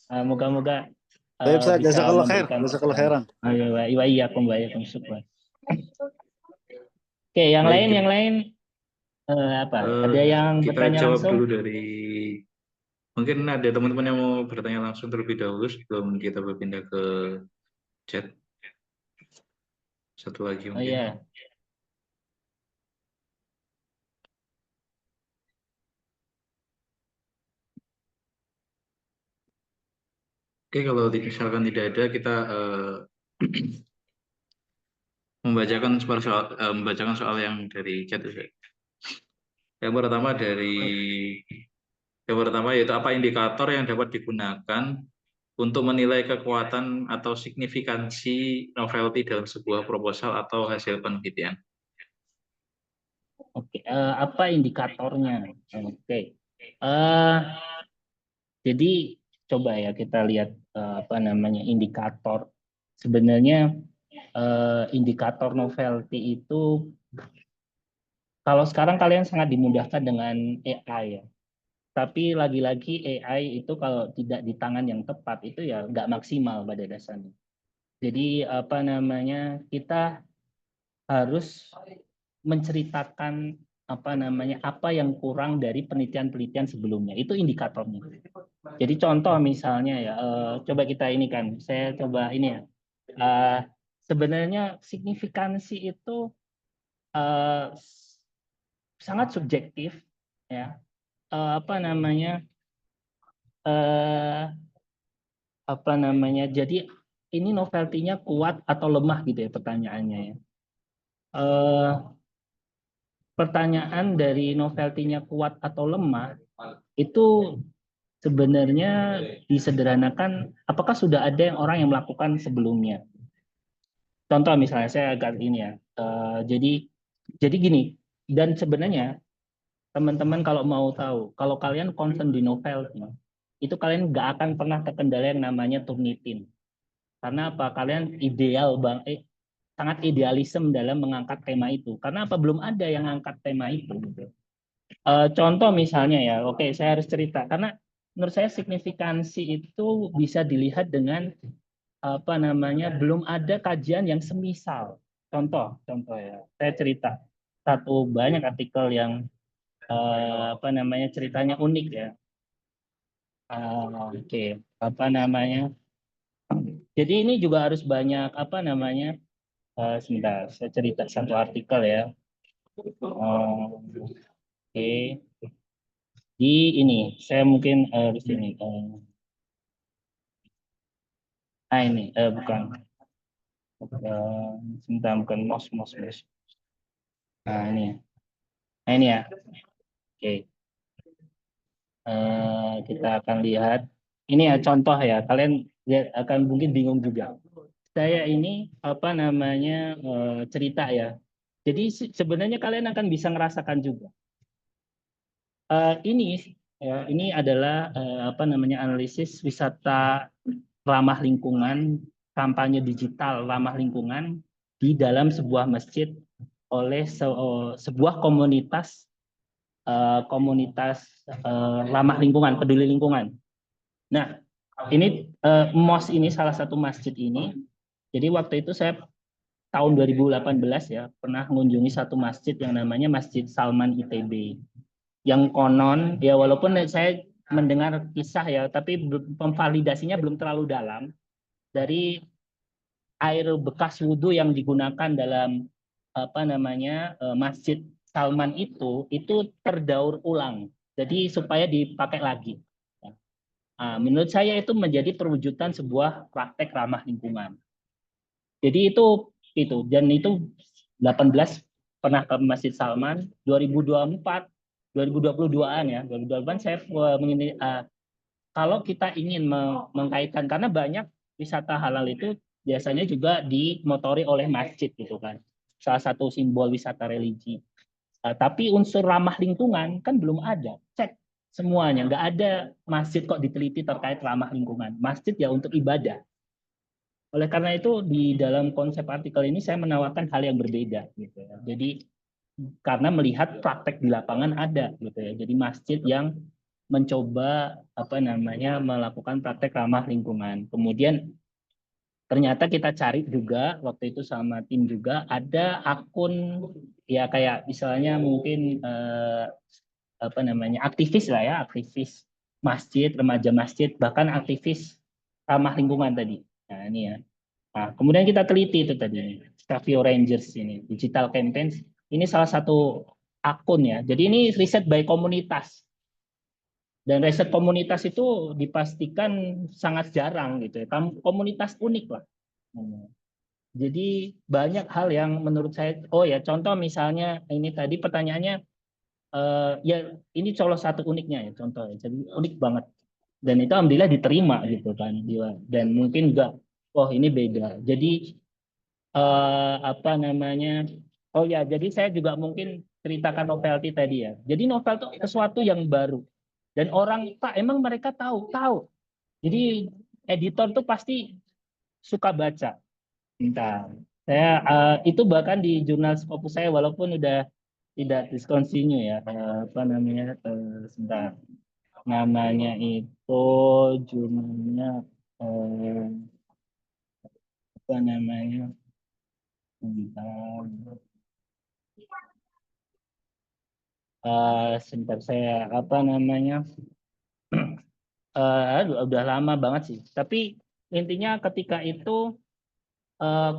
Moga-moga Baik Ustaz, bisa jazakallah khair, memberikan jazakallah khairan. Ayo, wa iyyakum wa iyyakum syukran. Oke, yang Baik, lain apa? Ada yang kita bertanya jawab langsung? dulu dari mungkin ada teman-teman yang mau bertanya langsung terlebih dahulu sebelum kita berpindah ke chat. Satu lagi Oh mungkin. iya. Oke, kalau misalkan tidak ada, kita membacakan soal yang dari chat. Yang pertama yaitu apa indikator yang dapat digunakan untuk menilai kekuatan atau signifikansi novelty dalam sebuah proposal atau hasil penelitian. Oke, apa indikatornya? Oke. Jadi coba ya kita lihat apa namanya indikator. Sebenarnya indikator novelty itu kalau sekarang kalian sangat dimudahkan dengan AI ya. Tapi lagi-lagi AI itu kalau tidak di tangan yang tepat itu ya nggak maksimal pada dasarnya. Jadi apa namanya kita harus menceritakan apa namanya apa yang kurang dari penelitian-penelitian sebelumnya. Itu indikatornya. Jadi contoh misalnya ya, coba kita ini kan, saya coba ini ya. Sebenarnya signifikansi itu sangat subjektif ya. Apa namanya? Apa namanya? Jadi ini novelty-nya kuat atau lemah gitu ya pertanyaannya ya. Pertanyaan dari novelty-nya kuat atau lemah itu sebenarnya disederhanakan apakah sudah ada orang yang melakukan sebelumnya. Contoh misalnya saya agak ini ya. Jadi Jadi gini, dan sebenarnya teman-teman kalau mau tahu, kalau kalian concern di novel itu kalian nggak akan pernah terkendala yang namanya Turnitin. Karena apa? Kalian sangat idealisme dalam mengangkat tema itu. Karena apa? Belum ada yang angkat tema itu. Gitu. Contoh misalnya ya, oke, saya harus cerita karena menurut saya signifikansi itu bisa dilihat dengan apa namanya, belum ada kajian yang semisal. Contoh ya, saya cerita satu banyak artikel yang apa namanya ceritanya unik ya. Oke, apa namanya? Jadi ini juga harus banyak apa namanya? Sebentar, saya cerita satu artikel ya. Oke, di ini saya mungkin di sini. Ini bukan, sebentar, bukan mos. Nah ini ya. Oke, kita akan lihat. Ini ya contoh ya. Kalian akan mungkin bingung juga. Saya ini apa namanya cerita ya. Jadi sebenarnya kalian akan bisa merasakan juga. Ini adalah apa namanya analisis wisata ramah lingkungan, kampanye digital ramah lingkungan di dalam sebuah masjid oleh sebuah komunitas ramah lingkungan, peduli lingkungan. Nah, ini MOS ini salah satu masjid ini. Jadi waktu itu saya tahun 2018 ya pernah mengunjungi satu masjid yang namanya Masjid Salman ITB. Yang konon ya walaupun saya mendengar kisah ya, tapi pemvalidasinya belum terlalu dalam dari air bekas wudhu yang digunakan dalam apa namanya Masjid Salman itu terdaur ulang. Jadi supaya dipakai lagi. Nah, menurut saya itu menjadi perwujudan sebuah praktek ramah lingkungan. Jadi itu dan itu 18 pernah ke Masjid Salman, 2024 2022-an ya, 2022 saya kalau kita ingin mengkaitkan karena banyak wisata halal itu biasanya juga dimotori oleh masjid gitu kan. Salah satu simbol wisata religi. Tapi unsur ramah lingkungan kan belum ada. Cek semuanya, nggak ada masjid kok diteliti terkait ramah lingkungan. Masjid ya untuk ibadah. Oleh karena itu di dalam konsep artikel ini saya menawarkan hal yang berbeda gitu ya. Jadi karena melihat praktek di lapangan ada gitu ya. Jadi masjid yang mencoba apa namanya melakukan praktek ramah lingkungan. Kemudian ternyata kita cari juga waktu itu sama tim juga ada akun ya kayak misalnya mungkin apa namanya aktivis lah ya, aktivis masjid, remaja masjid, bahkan aktivis ramah lingkungan tadi. Nah, ini ya. Nah, kemudian kita teliti itu tadi, Stavio Rangers ini, digital campaigns. Ini salah satu akun ya. Jadi ini riset by komunitas. Dan riset komunitas itu dipastikan sangat jarang gitu ya. Komunitas unik lah. Jadi banyak hal yang menurut saya, oh ya contoh misalnya ini tadi pertanyaannya, ya ini salah satu uniknya ya contohnya. Jadi unik banget. Dan itu alhamdulillah diterima gitu kan. Dan mungkin juga, oh ini beda. Jadi apa namanya? Oh ya, jadi saya juga mungkin ceritakan novelty tadi ya. Jadi novel itu sesuatu yang baru dan orang tak emang mereka tahu. Jadi editor tuh pasti suka baca. Bentar. Saya itu bahkan di jurnal Scopus saya walaupun udah tidak discontinue ya. Apa namanya? Sebentar. Namanya itu jurnalnya apa namanya? Bentar. Sebentar saya apa namanya udah lama banget sih tapi intinya ketika itu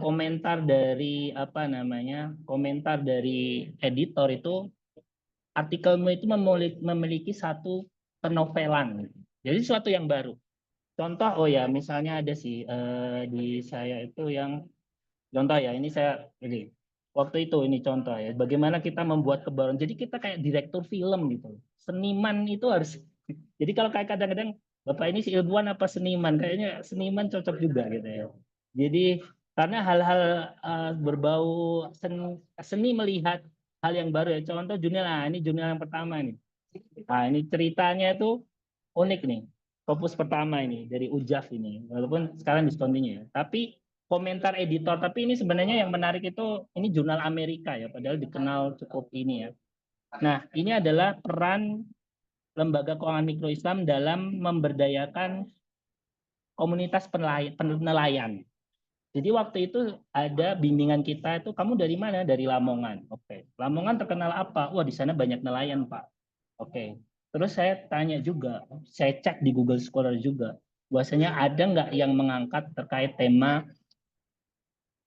komentar dari apa namanya komentar dari editor itu artikelmu itu memiliki satu penovelan jadi sesuatu yang baru contoh oh ya misalnya ada sih di saya itu yang contoh ya ini saya ini waktu itu ini contoh ya bagaimana kita membuat kebaruan jadi kita kayak direktur film gitu seniman itu harus jadi kalau kayak kadang-kadang bapak ini si ilmuwan apa seniman kayaknya seniman cocok juga gitu ya jadi karena hal-hal berbau seni melihat hal yang baru ya. Contoh jurnal, ini jurnal yang pertama nih. Nah, ini ceritanya itu unik nih. Scopus pertama ini dari Ujaf ini, walaupun sekarang discontinue ya. Tapi komentar editor, tapi ini sebenarnya yang menarik itu ini jurnal Amerika ya, padahal dikenal cukup ini ya. Nah, ini adalah peran lembaga keuangan mikro Islam dalam memberdayakan komunitas penelayan. Jadi waktu itu ada bimbingan kita itu, kamu dari mana? Dari Lamongan. Oke. Lamongan terkenal apa? Wah, di sana banyak nelayan, Pak. Oke. Terus saya tanya juga, saya cek di Google Scholar juga, bahwasanya ada nggak yang mengangkat terkait tema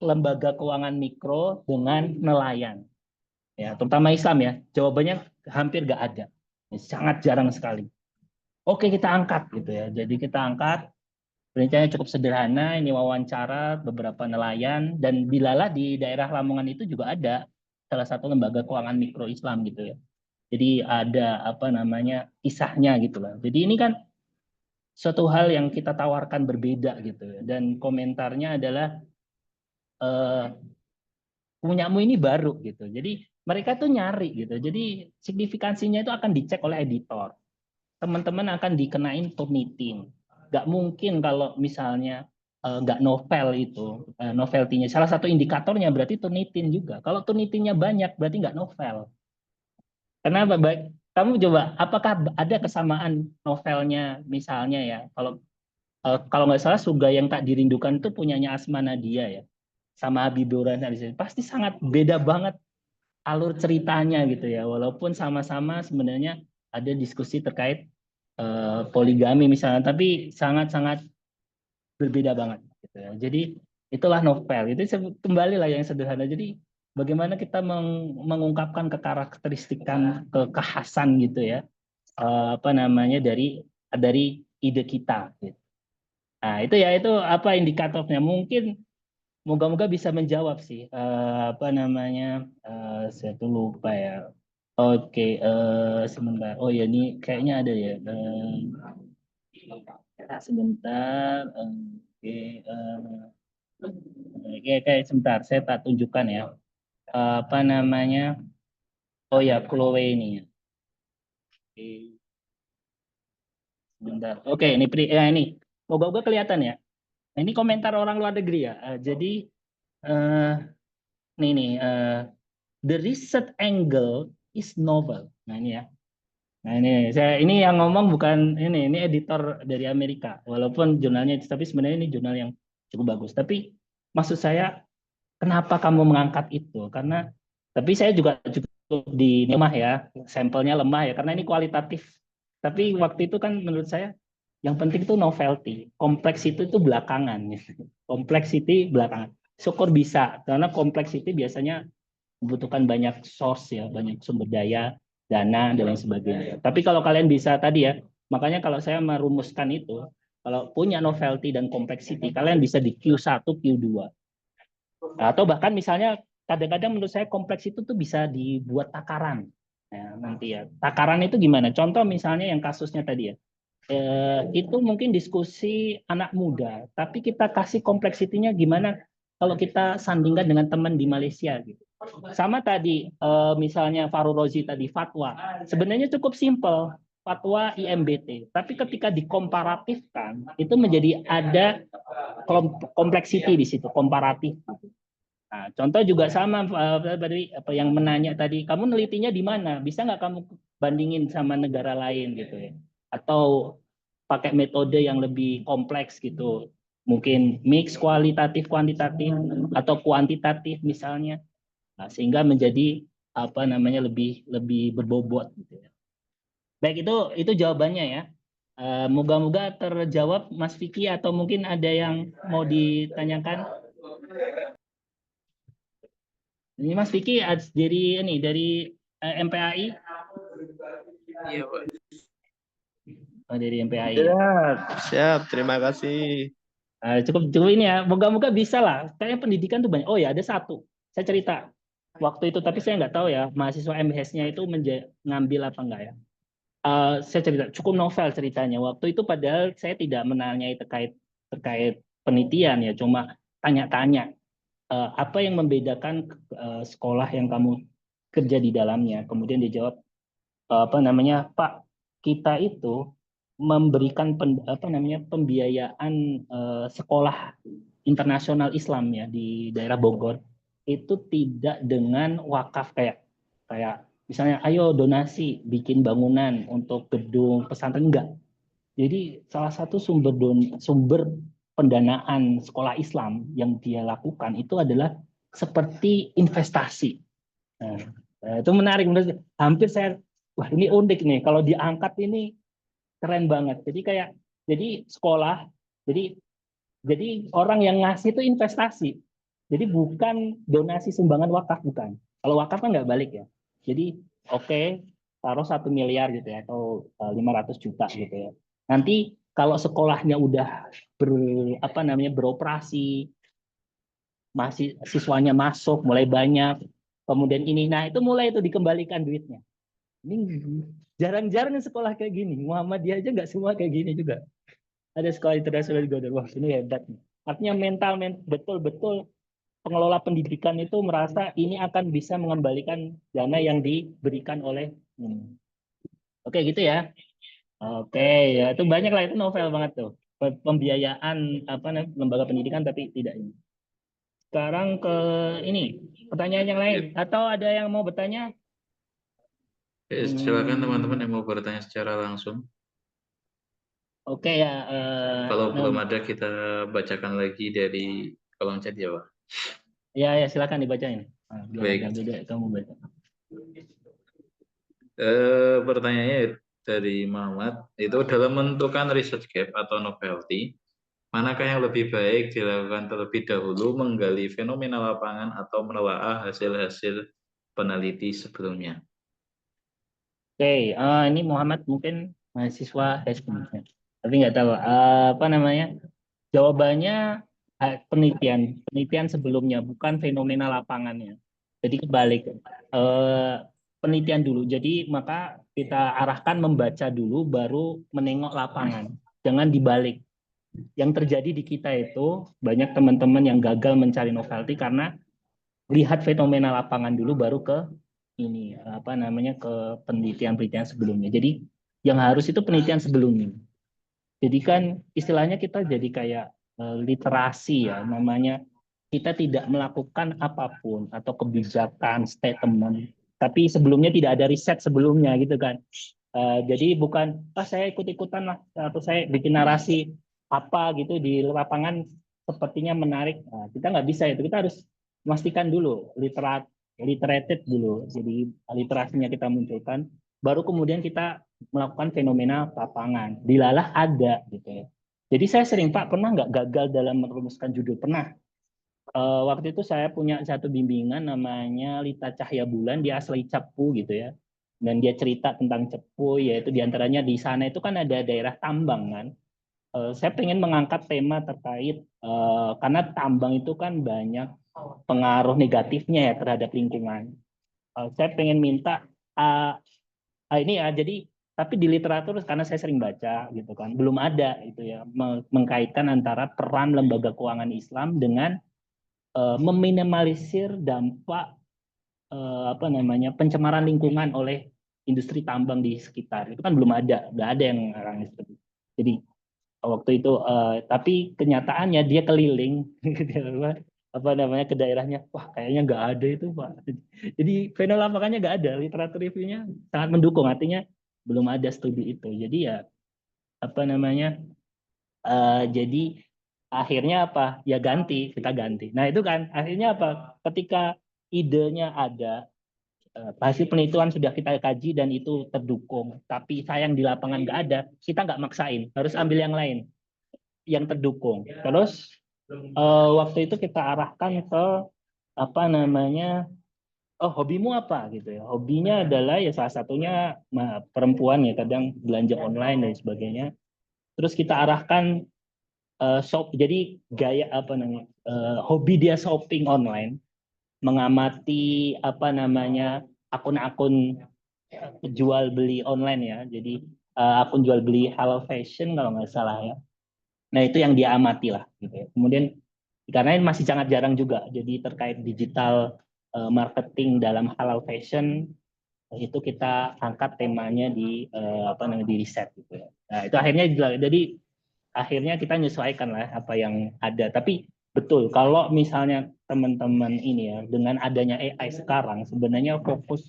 lembaga keuangan mikro dengan nelayan? Ya, terutama Islam ya. Jawabannya hampir nggak ada. Sangat jarang sekali. Oke, kita angkat gitu ya. Jadi kita angkat. Berencana cukup sederhana, ini wawancara beberapa nelayan, dan dilalah di daerah Lamongan itu juga ada salah satu lembaga keuangan mikro Islam gitu ya. Jadi ada apa namanya kisahnya gitu lah. Jadi ini kan suatu hal yang kita tawarkan berbeda gitu ya. Dan komentarnya adalah punyamu ini baru gitu. Jadi mereka tuh nyari gitu. Jadi signifikansinya itu akan dicek oleh editor. Teman-teman akan dikenain turnitin. Nggak mungkin kalau misalnya nggak novel itu, novelty-nya. Salah satu indikatornya berarti turnitin juga. Kalau turnitinnya banyak berarti nggak novel. Kenapa? Kamu coba, apakah ada kesamaan novelnya misalnya ya? Kalau nggak salah Surga yang Tak Dirindukan itu punyanya Asma Nadia ya, sama Habibur Rahman. Pasti sangat beda banget alur ceritanya gitu ya. Walaupun sama-sama sebenarnya ada diskusi terkait poligami misalnya, tapi sangat-sangat berbeda banget gitu ya. Jadi itulah novel. Itu kembali lah yang sederhana. Jadi bagaimana kita mengungkapkan kekarakteristikan, kekhasan gitu ya, apa namanya dari ide kita. Gitu. Nah itu ya itu apa indikatornya. Mungkin moga-moga bisa menjawab sih. Apa namanya? Saya tuh lupa ya. Oke, sebentar. Oh ya ini kayaknya ada ya. Sebentar. Oke, oke, sebentar. Saya tak tunjukkan ya. Apa namanya? Oh ya, Chloe ini ya. Oke, sebentar. Oke, ini ini. Moga-moga kelihatan ya. Nah, ini komentar orang luar negeri ya. Jadi eh nih the research angle is novel. Nah ini ya. Nah ini yang ngomong bukan ini editor dari Amerika. Walaupun jurnalnya itu, tapi sebenarnya ini jurnal yang cukup bagus. Tapi maksud saya kenapa kamu mengangkat itu? Karena tapi saya juga cukup di lemah ya, sampelnya lemah ya karena ini kualitatif. Tapi waktu itu kan menurut saya yang penting itu novelty. Kompleksiti itu belakangan. Kompleksiti belakangan. Syukur bisa karena kompleksiti biasanya membutuhkan banyak source ya, banyak sumber daya, dana dan lain sebagainya. Tapi kalau kalian bisa tadi ya, makanya kalau saya merumuskan itu, kalau punya novelty dan complexity, kalian bisa di Q1, Q2. Atau bahkan misalnya kadang-kadang menurut saya kompleks itu tuh bisa dibuat takaran. Ya, nanti ya. Takaran itu gimana? Contoh misalnya yang kasusnya tadi ya. Itu mungkin diskusi anak muda, tapi kita kasih kompleksitinya gimana kalau kita sandingkan dengan teman di Malaysia gitu. Sama tadi misalnya Farul Rozi tadi fatwa, sebenarnya cukup simpel fatwa IMBT, tapi ketika dikomparatifkan itu menjadi ada kompleksiti di situ, komparatif. Nah, contoh juga sama tadi apa yang menanya tadi, kamu nelitinya di mana? Bisa nggak kamu bandingin sama negara lain gitu ya? Atau pakai metode yang lebih kompleks gitu, mungkin mix kualitatif kuantitatif atau kuantitatif misalnya, nah, sehingga menjadi apa namanya lebih berbobot gitu ya. Baik itu jawabannya ya. Moga-moga terjawab Mas Vicky atau mungkin ada yang mau ditanyakan. Ini Mas Vicky dari MPAI. Iya, Pak. Oh, dari MPAI. Siap. Terima kasih. Cukup ini ya. Moga-moga bisa lah. Kayaknya pendidikan tuh banyak. Oh ya, ada satu. Saya cerita waktu itu, tapi saya nggak tahu ya mahasiswa MHS-nya itu ngambil apa enggak ya. Saya cerita cukup novel ceritanya. Waktu itu padahal saya tidak menanyai terkait penelitian ya, cuma tanya-tanya apa yang membedakan sekolah yang kamu kerja di dalamnya. Kemudian dia jawab, Pak, kita itu memberikan pembiayaan sekolah internasional Islam ya di daerah Bogor itu tidak dengan wakaf kayak kayak misalnya ayo donasi bikin bangunan untuk gedung pesantren, enggak. Jadi salah satu sumber pendanaan sekolah Islam yang dia lakukan itu adalah seperti investasi. Nah, itu menarik, hampir saya, wah ini unik nih kalau diangkat ini keren banget. Jadi sekolah, jadi orang yang ngasih itu investasi. Jadi bukan donasi sumbangan wakaf, bukan. Kalau wakaf kan nggak balik ya. Jadi oke, taruh 1 miliar gitu ya atau 500 juta gitu ya. Nanti kalau sekolahnya udah beroperasi, masih siswanya masuk mulai banyak, kemudian ini, nah itu mulai itu dikembalikan duitnya. Ini jarang-jarang sekolah kayak gini. Muhammadiyah aja nggak semua kayak gini juga. Ada sekolah internasional juga. Wah ini hebat. Artinya betul-betul pengelola pendidikan itu merasa ini akan bisa mengembalikan dana yang diberikan oleh ini. Oke gitu ya. Oke ya itu banyak lah, itu novel banget tuh. Pembiayaan lembaga pendidikan tapi tidak ini. Sekarang ke ini pertanyaan yang lain atau ada yang mau bertanya? Silakan teman-teman yang mau bertanya secara langsung. Oke ya. Kalau belum ada kita bacakan lagi dari kolom chat ya Pak. Ya silakan dibacain. Baik. Kamu baca. Pertanyaannya dari Muhammad, itu dalam menentukan research gap atau novelty, manakah yang lebih baik dilakukan terlebih dahulu, menggali fenomena lapangan atau menelaah hasil-hasil peneliti sebelumnya? Oke, ini Muhammad mungkin mahasiswa high school, tapi nggak tahu jawabannya penelitian sebelumnya, bukan fenomena lapangannya. Jadi kebalik, penelitian dulu. Jadi maka kita arahkan membaca dulu, baru menengok lapangan. Jangan dibalik. Yang terjadi di kita itu banyak teman-teman yang gagal mencari novelty karena lihat fenomena lapangan dulu, baru ke ini ke penelitian-penelitian sebelumnya. Jadi yang harus itu penelitian sebelumnya. Jadi kan istilahnya kita jadi kayak literasi ya, namanya kita tidak melakukan apapun atau kebijakan statement, tapi sebelumnya tidak ada riset sebelumnya gitu kan. Jadi bukan saya ikut-ikutan lah atau saya bikin narasi apa gitu di lapangan sepertinya menarik. Nah, kita nggak bisa itu, kita harus memastikan dulu literated dulu. Jadi literasinya kita munculkan, baru kemudian kita melakukan fenomena lapangan. Dilalah ada gitu ya. Jadi saya sering Pak pernah nggak gagal dalam merumuskan judul, pernah. Waktu itu saya punya satu bimbingan namanya Lita Cahya Bulan, dia asli Cepu gitu ya. Dan dia cerita tentang Cepu, yaitu diantaranya di sana itu kan ada daerah tambang kan. Saya pengen mengangkat tema terkait karena tambang itu kan banyak pengaruh negatifnya ya terhadap lingkungan. Saya pengen minta ini ya, jadi tapi di literatur karena saya sering baca gitu kan, belum ada itu ya mengkaitkan antara peran lembaga keuangan Islam dengan meminimalisir dampak pencemaran lingkungan oleh industri tambang di sekitar. Itu kan belum ada, nggak ada yang ngarang seperti itu. Jadi waktu itu tapi kenyataannya dia keliling ke daerahnya, wah kayaknya nggak ada itu Pak. Jadi fenomena makanya nggak ada, literatur reviewnya sangat mendukung, artinya belum ada studi itu. Jadi ya jadi akhirnya apa ya, kita ganti. Nah itu kan akhirnya apa, ketika idenya ada, hasil penelitian sudah kita kaji dan itu terdukung, tapi sayang di lapangan nggak ada, kita nggak maksain, harus ambil yang lain yang terdukung. Terus waktu itu kita arahkan ke hobimu apa gitu ya. Hobinya adalah ya salah satunya perempuan ya, kadang belanja online dan sebagainya. Terus kita arahkan jadi gaya hobi dia shopping online, mengamati akun-akun jual beli online ya. Jadi akun jual beli halal fashion kalau nggak salah ya. Nah itu yang dia amati lah gitu ya. Kemudian karena ini masih sangat jarang juga, jadi terkait digital marketing dalam halal fashion, itu kita angkat temanya di di riset gitu ya. Nah, itu akhirnya jadi akhirnya kita menyesuaikan lah apa yang ada. Tapi betul kalau misalnya teman-teman ini ya, dengan adanya AI sekarang sebenarnya fokus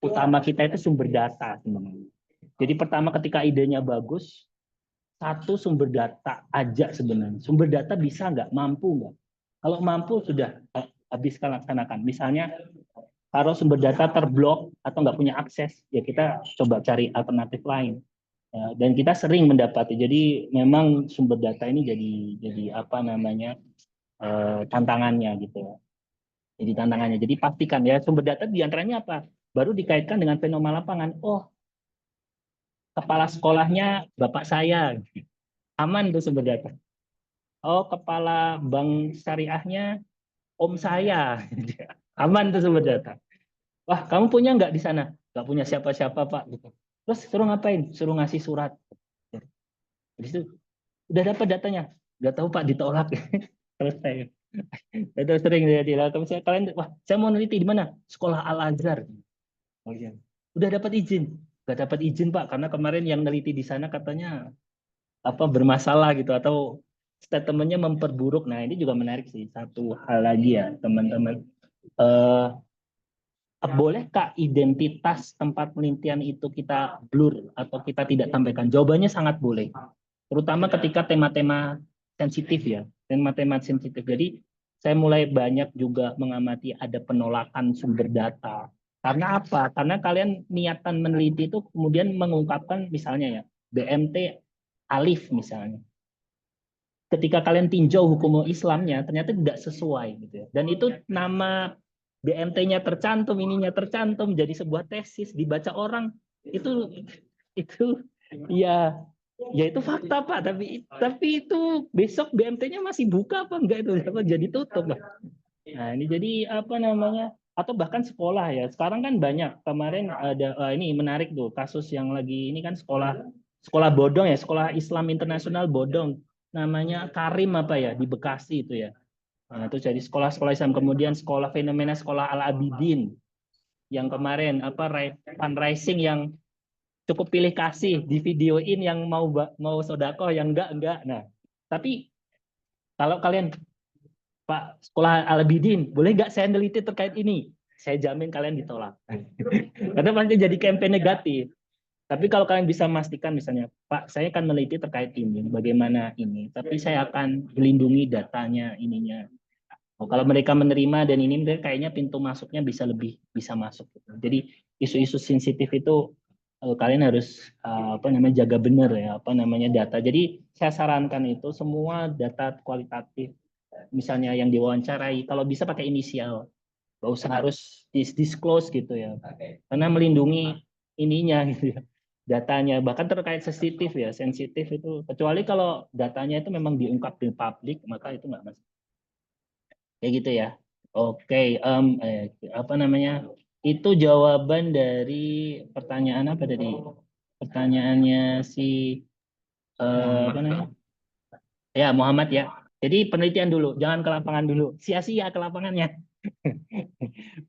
utama kita itu sumber data sebenarnya. Jadi pertama ketika idenya bagus, satu sumber data aja sebenarnya. Sumber data bisa nggak? Mampu nggak? Kalau mampu sudah habis kita laksanakan. Misalnya kalau sumber data terblok atau nggak punya akses, ya kita coba cari alternatif lain. Ya, dan kita sering mendapati. Jadi memang sumber data ini jadi apa namanya tantangannya gitu ya. Jadi tantangannya. Jadi pastikan ya sumber data diantaranya apa? Baru dikaitkan dengan fenomena lapangan. Oh, kepala sekolahnya bapak saya, aman tuh sumber data. Oh, kepala bank syariahnya om saya, aman tuh sumber data. Wah, kamu punya nggak di sana? Nggak punya siapa-siapa pak. Gitu. Terus suruh ngapain? Suruh ngasih surat. Jadi itu udah dapat datanya. Nggak tahu pak, ditolak. Selesai. Itu sering jadi lah. Kalau misalnya kalian, wah, saya mau neliti di mana? Sekolah Al Azhar. Oh iya. Udah dapat izin? Nggak dapat izin pak, karena kemarin yang neliti di sana katanya apa bermasalah gitu atau statementnya memperburuk. Nah ini juga menarik sih. Satu hal lagi ya teman-teman. Eh, Bolehkah identitas tempat penelitian itu kita blur atau kita tidak sampaikan? Jawabannya sangat boleh. Terutama ketika tema-tema sensitif ya, tema-tema sensitif. Jadi saya mulai banyak juga mengamati ada penolakan sumber data. Karena apa? Karena kalian niatan meneliti itu kemudian mengungkapkan misalnya ya, BMT alif misalnya. Ketika kalian tinjau hukum Islamnya ternyata tidak sesuai gitu ya. Dan itu nama BMT-nya tercantum, ininya tercantum jadi sebuah tesis dibaca orang itu ya ya itu fakta Pak, tapi itu besok BMT-nya masih buka apa enggak itu apa jadi tutup Pak. Nah, ini jadi apa namanya? Atau bahkan sekolah ya. Sekarang kan banyak. Kemarin ada ini menarik tuh kasus yang lagi ini kan sekolah sekolah bodong ya, sekolah Islam internasional bodong. Namanya Karim apa ya di Bekasi itu ya. Nah, itu jadi sekolah-sekolah Islam, kemudian sekolah fenomena sekolah Al-Abidin yang kemarin apa fundraising yang cukup pilih kasih di videoin yang mau sodako yang enggak. Nah, tapi kalau kalian Pak sekolah Al-Abidin, boleh nggak saya neliti terkait ini? Saya jamin kalian ditolak. Karena pasti jadi campaign negatif. Tapi kalau kalian bisa memastikan misalnya, Pak, saya akan meneliti terkait ini, bagaimana ini, tapi saya akan melindungi datanya ininya. Oh, kalau mereka menerima dan ini kayaknya pintu masuknya bisa lebih bisa masuk. Gitu. Jadi isu-isu sensitif itu kalian harus apa namanya jaga benar ya apa namanya data. Jadi saya sarankan itu semua data kualitatif, misalnya yang diwawancarai, kalau bisa pakai inisial, nggak usah harus disclose gitu ya, karena melindungi ininya gitu ya datanya bahkan terkait sensitif itu kecuali kalau datanya itu memang diungkap di publik maka itu nggak masalah. Kayak gitu ya. Oke, apa namanya? Itu jawaban dari pertanyaan apa tadi? Pertanyaannya si apa namanya? Ya, Muhammad ya. Jadi penelitian dulu, jangan ke lapangan dulu. Sia-sia ke lapangannya.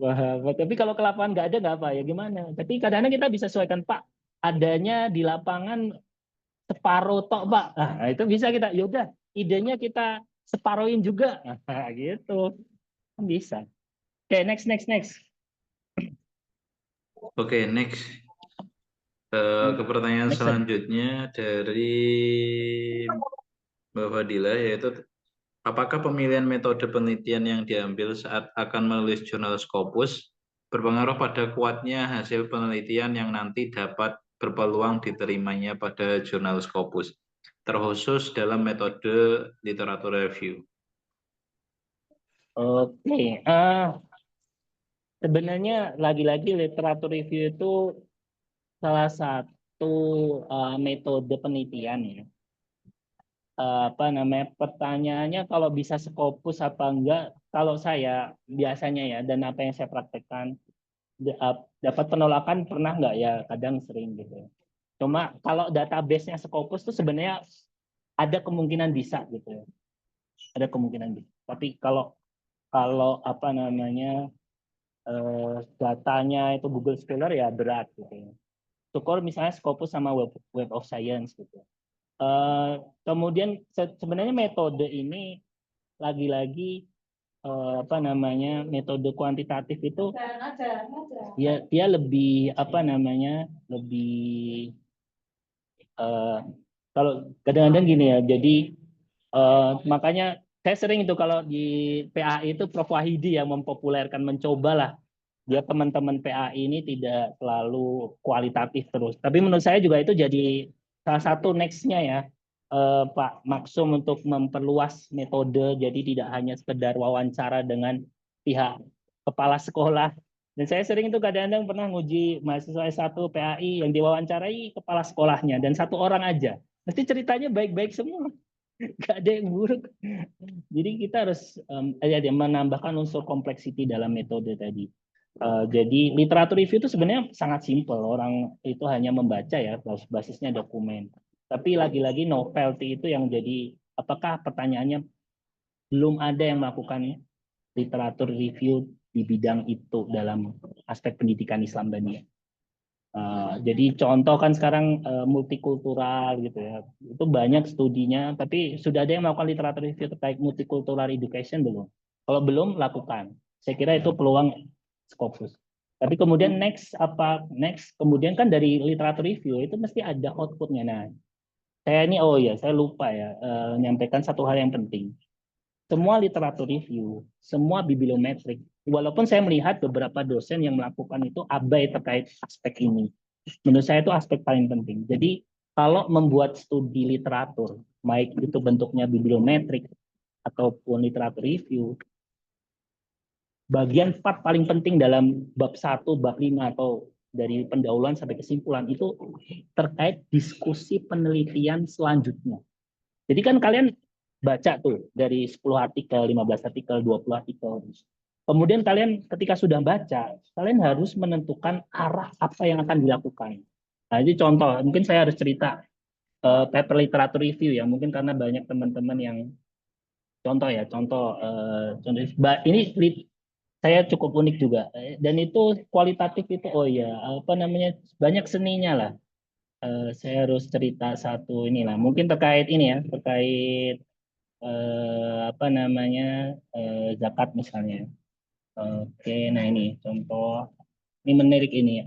Wah, tapi kalau ke lapangan nggak ada nggak apa ya gimana? Tapi kadang-kadang kita bisa sesuaikan Pak. Adanya di lapangan separuh tok Pak. Nah, itu bisa kita. Yaudah, idenya kita separuhin juga. Nah, gitu. Bisa. Oke, next. Oke, next. Ke pertanyaan Next. selanjutnya dari Mbak Fadila, yaitu apakah pemilihan metode penelitian yang diambil saat akan menulis jurnal Scopus berpengaruh pada kuatnya hasil penelitian yang nanti dapat berpeluang diterimanya pada jurnal Scopus, terkhusus dalam metode literatur review? Oke, sebenarnya lagi-lagi literatur review itu salah satu metode penelitian ya. Apa namanya pertanyaannya kalau bisa Scopus apa enggak? Kalau saya biasanya ya dan apa yang saya praktekkan dapat penolakan pernah enggak ya? Kadang sering gitu. Cuma kalau database-nya Scopus itu sebenarnya ada kemungkinan bisa gitu ya. Ada kemungkinan bisa. Tapi kalau apa namanya datanya itu Google Scholar ya berat gitu ya. Syukur misalnya Scopus sama Web of Science gitu. Kemudian sebenarnya metode ini lagi-lagi apa namanya, metode kuantitatif itu ya dia lebih apa namanya, lebih kalau kadang-kadang gini ya, jadi makanya saya sering itu kalau di PAI itu Prof Wahidi yang mempopulerkan, mencobalah dia teman-teman PAI ini tidak selalu kualitatif terus. Tapi menurut saya juga itu jadi salah satu next-nya ya, Pak Maksum, untuk memperluas metode, jadi tidak hanya sekedar wawancara dengan pihak kepala sekolah. Dan saya sering itu kadang-kadang pernah nguji mahasiswa S1 PAI yang diwawancarai kepala sekolahnya, dan satu orang aja. Mesti ceritanya baik-baik semua, nggak ada yang buruk. Jadi kita harus menambahkan unsur kompleksiti dalam metode tadi. Jadi literatur review itu sebenarnya sangat simpel. Orang itu hanya membaca ya, basisnya dokumen. Tapi lagi-lagi novelty itu yang jadi, apakah pertanyaannya belum ada yang melakukan literatur review di bidang itu dalam aspek pendidikan Islam Islamdania. Jadi contoh kan sekarang multikultural gitu ya, itu banyak studinya, tapi sudah ada yang melakukan literatur review terkait multicultural education belum? Kalau belum, lakukan. Saya kira itu peluang Scopus. Tapi kemudian next apa? Next kemudian kan dari literatur review itu mesti ada outputnya. Nah, saya ini saya lupa ya menyampaikan satu hal yang penting. Semua literatur review, semua bibliometrik, walaupun saya melihat beberapa dosen yang melakukan itu abai terkait aspek ini. Menurut saya itu aspek paling penting. Jadi kalau membuat studi literatur, baik itu bentuknya bibliometrik ataupun literatur review, bagian part paling penting dalam bab 1, bab 5 atau dari pendahuluan sampai kesimpulan itu terkait diskusi penelitian selanjutnya. Jadi kan kalian baca tuh dari 10 artikel, 15 artikel, 20 artikel. Kemudian kalian ketika sudah baca, kalian harus menentukan arah apa yang akan dilakukan. Nah, ini contoh, mungkin saya harus cerita paper literatur review ya, mungkin karena banyak teman-teman yang contoh ya, contoh ini saya cukup unik juga, dan itu kualitatif itu apa namanya, banyak seninya lah. Saya harus cerita satu inilah, mungkin terkait ini ya, terkait apa namanya, zakat misalnya. Oke, nah ini contoh, ini menarik ini.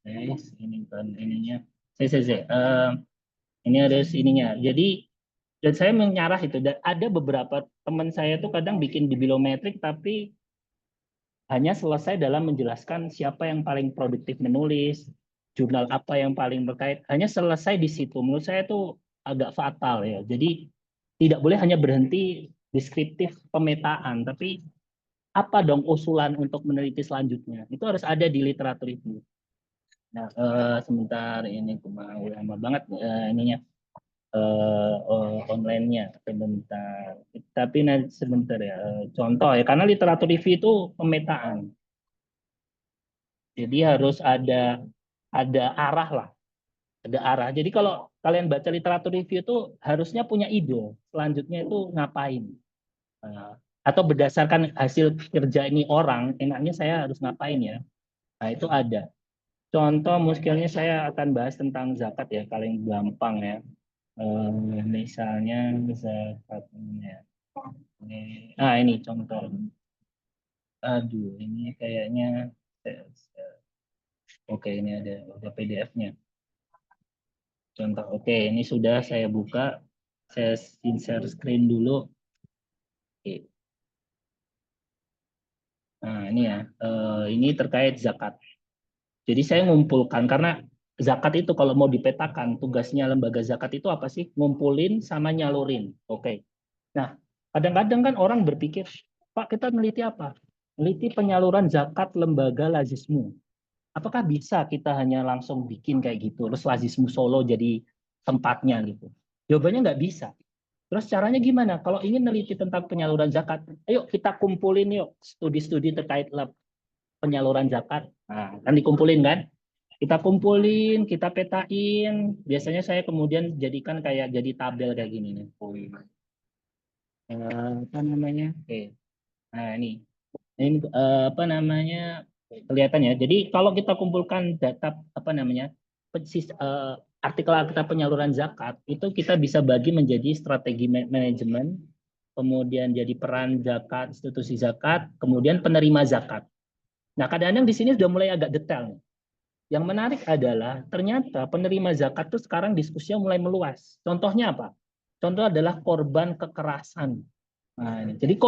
Ini kan ininya. Ini harus ininya. Jadi dan saya menyarah itu. Dan ada beberapa teman saya tuh kadang bikin di bibliometrik, tapi hanya selesai dalam menjelaskan siapa yang paling produktif menulis, jurnal apa yang paling berkait, hanya selesai di situ. Menurut saya itu agak fatal ya. Jadi tidak boleh hanya berhenti deskriptif pemetaan, tapi apa dong usulan untuk meneliti selanjutnya? Itu harus ada di literatur itu. Nah, sebentar ini mau lama banget ininya online-nya sebentar. Tapi nanti sebentar ya. Contoh ya, karena literatur review itu pemetaan. Jadi harus ada arah lah, ada arah. Jadi kalau kalian baca literatur review itu harusnya punya ide selanjutnya itu ngapain. Atau berdasarkan hasil kerja ini orang, enaknya saya harus ngapain ya. Nah, itu ada. Contoh muskilnya saya akan bahas tentang zakat ya, paling gampang ya. Misalnya zakatnya. Ini contoh. Aduh, ini kayaknya oke, ini ada PDF-nya. Contoh, oke, ini sudah saya buka. Saya share screen dulu. Oke. Nah, ini ya. Ini terkait zakat. Jadi saya ngumpulkan, karena zakat itu kalau mau dipetakan, tugasnya lembaga zakat itu apa sih? Ngumpulin sama nyalurin. Oke. Nah, kadang-kadang kan orang berpikir, Pak, kita meneliti apa? Meneliti penyaluran zakat lembaga Lazismu. Apakah bisa kita hanya langsung bikin kayak gitu, terus Lazismu Solo jadi tempatnya gitu? Jawabannya nggak bisa. Terus caranya gimana? Kalau ingin meneliti tentang penyaluran zakat, ayo kita kumpulin yuk studi-studi terkait penyaluran zakat. Nah, kan dikumpulin kan? Kita kumpulin, kita petain. Biasanya saya kemudian jadikan kayak jadi tabel kayak gini nih. Apa namanya? Oke. Nah, ini. Ini apa namanya kelihatan ya. Jadi kalau kita kumpulkan data apa namanya artikel kita penyaluran zakat itu kita bisa bagi menjadi strategi manajemen, kemudian jadi peran zakat, institusi zakat, kemudian penerima zakat. Nah kadang-kadang di sini sudah mulai agak detail nih. Yang menarik adalah ternyata penerima zakat itu sekarang diskusinya mulai meluas. Contohnya apa? Contoh adalah korban kekerasan. Nah, ini. Jadi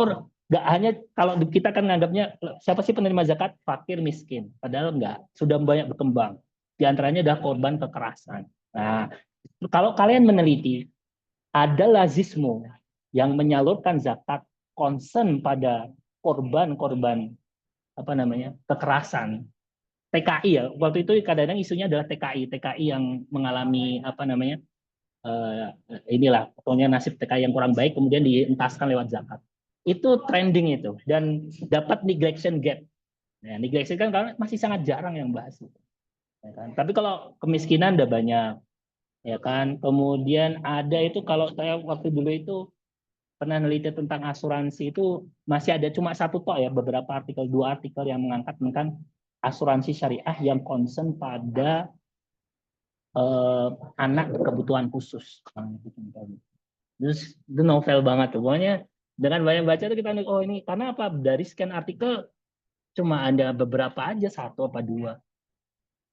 nggak hanya kalau kita kan nganggapnya siapa sih penerima zakat? Fakir miskin. Padahal nggak, sudah banyak berkembang. Di antaranya adalah korban kekerasan. Nah, kalau kalian meneliti, ada lazisme yang menyalurkan zakat concern pada korban-korban apa namanya kekerasan. TKI ya, waktu itu kadang-kadang isunya adalah TKI yang mengalami apa namanya inilah pokoknya nasib TKI yang kurang baik kemudian dientaskan lewat zakat. Itu trending itu dan dapat neglection gap. Nah, neglection kan karena masih sangat jarang yang bahas itu. Ya kan? Tapi kalau kemiskinan udah banyak, ya kan. Kemudian ada itu kalau saya waktu dulu itu pernah neliti tentang asuransi itu masih ada cuma satu tok ya beberapa artikel, 2 artikel yang mengangkat tentang asuransi syariah yang concern pada anak kebutuhan khusus. Terus itu novel banget tuh. Pokoknya dengan banyak baca tuh kita oh ini karena apa? Dari sekian artikel cuma ada beberapa aja, 1 apa 2.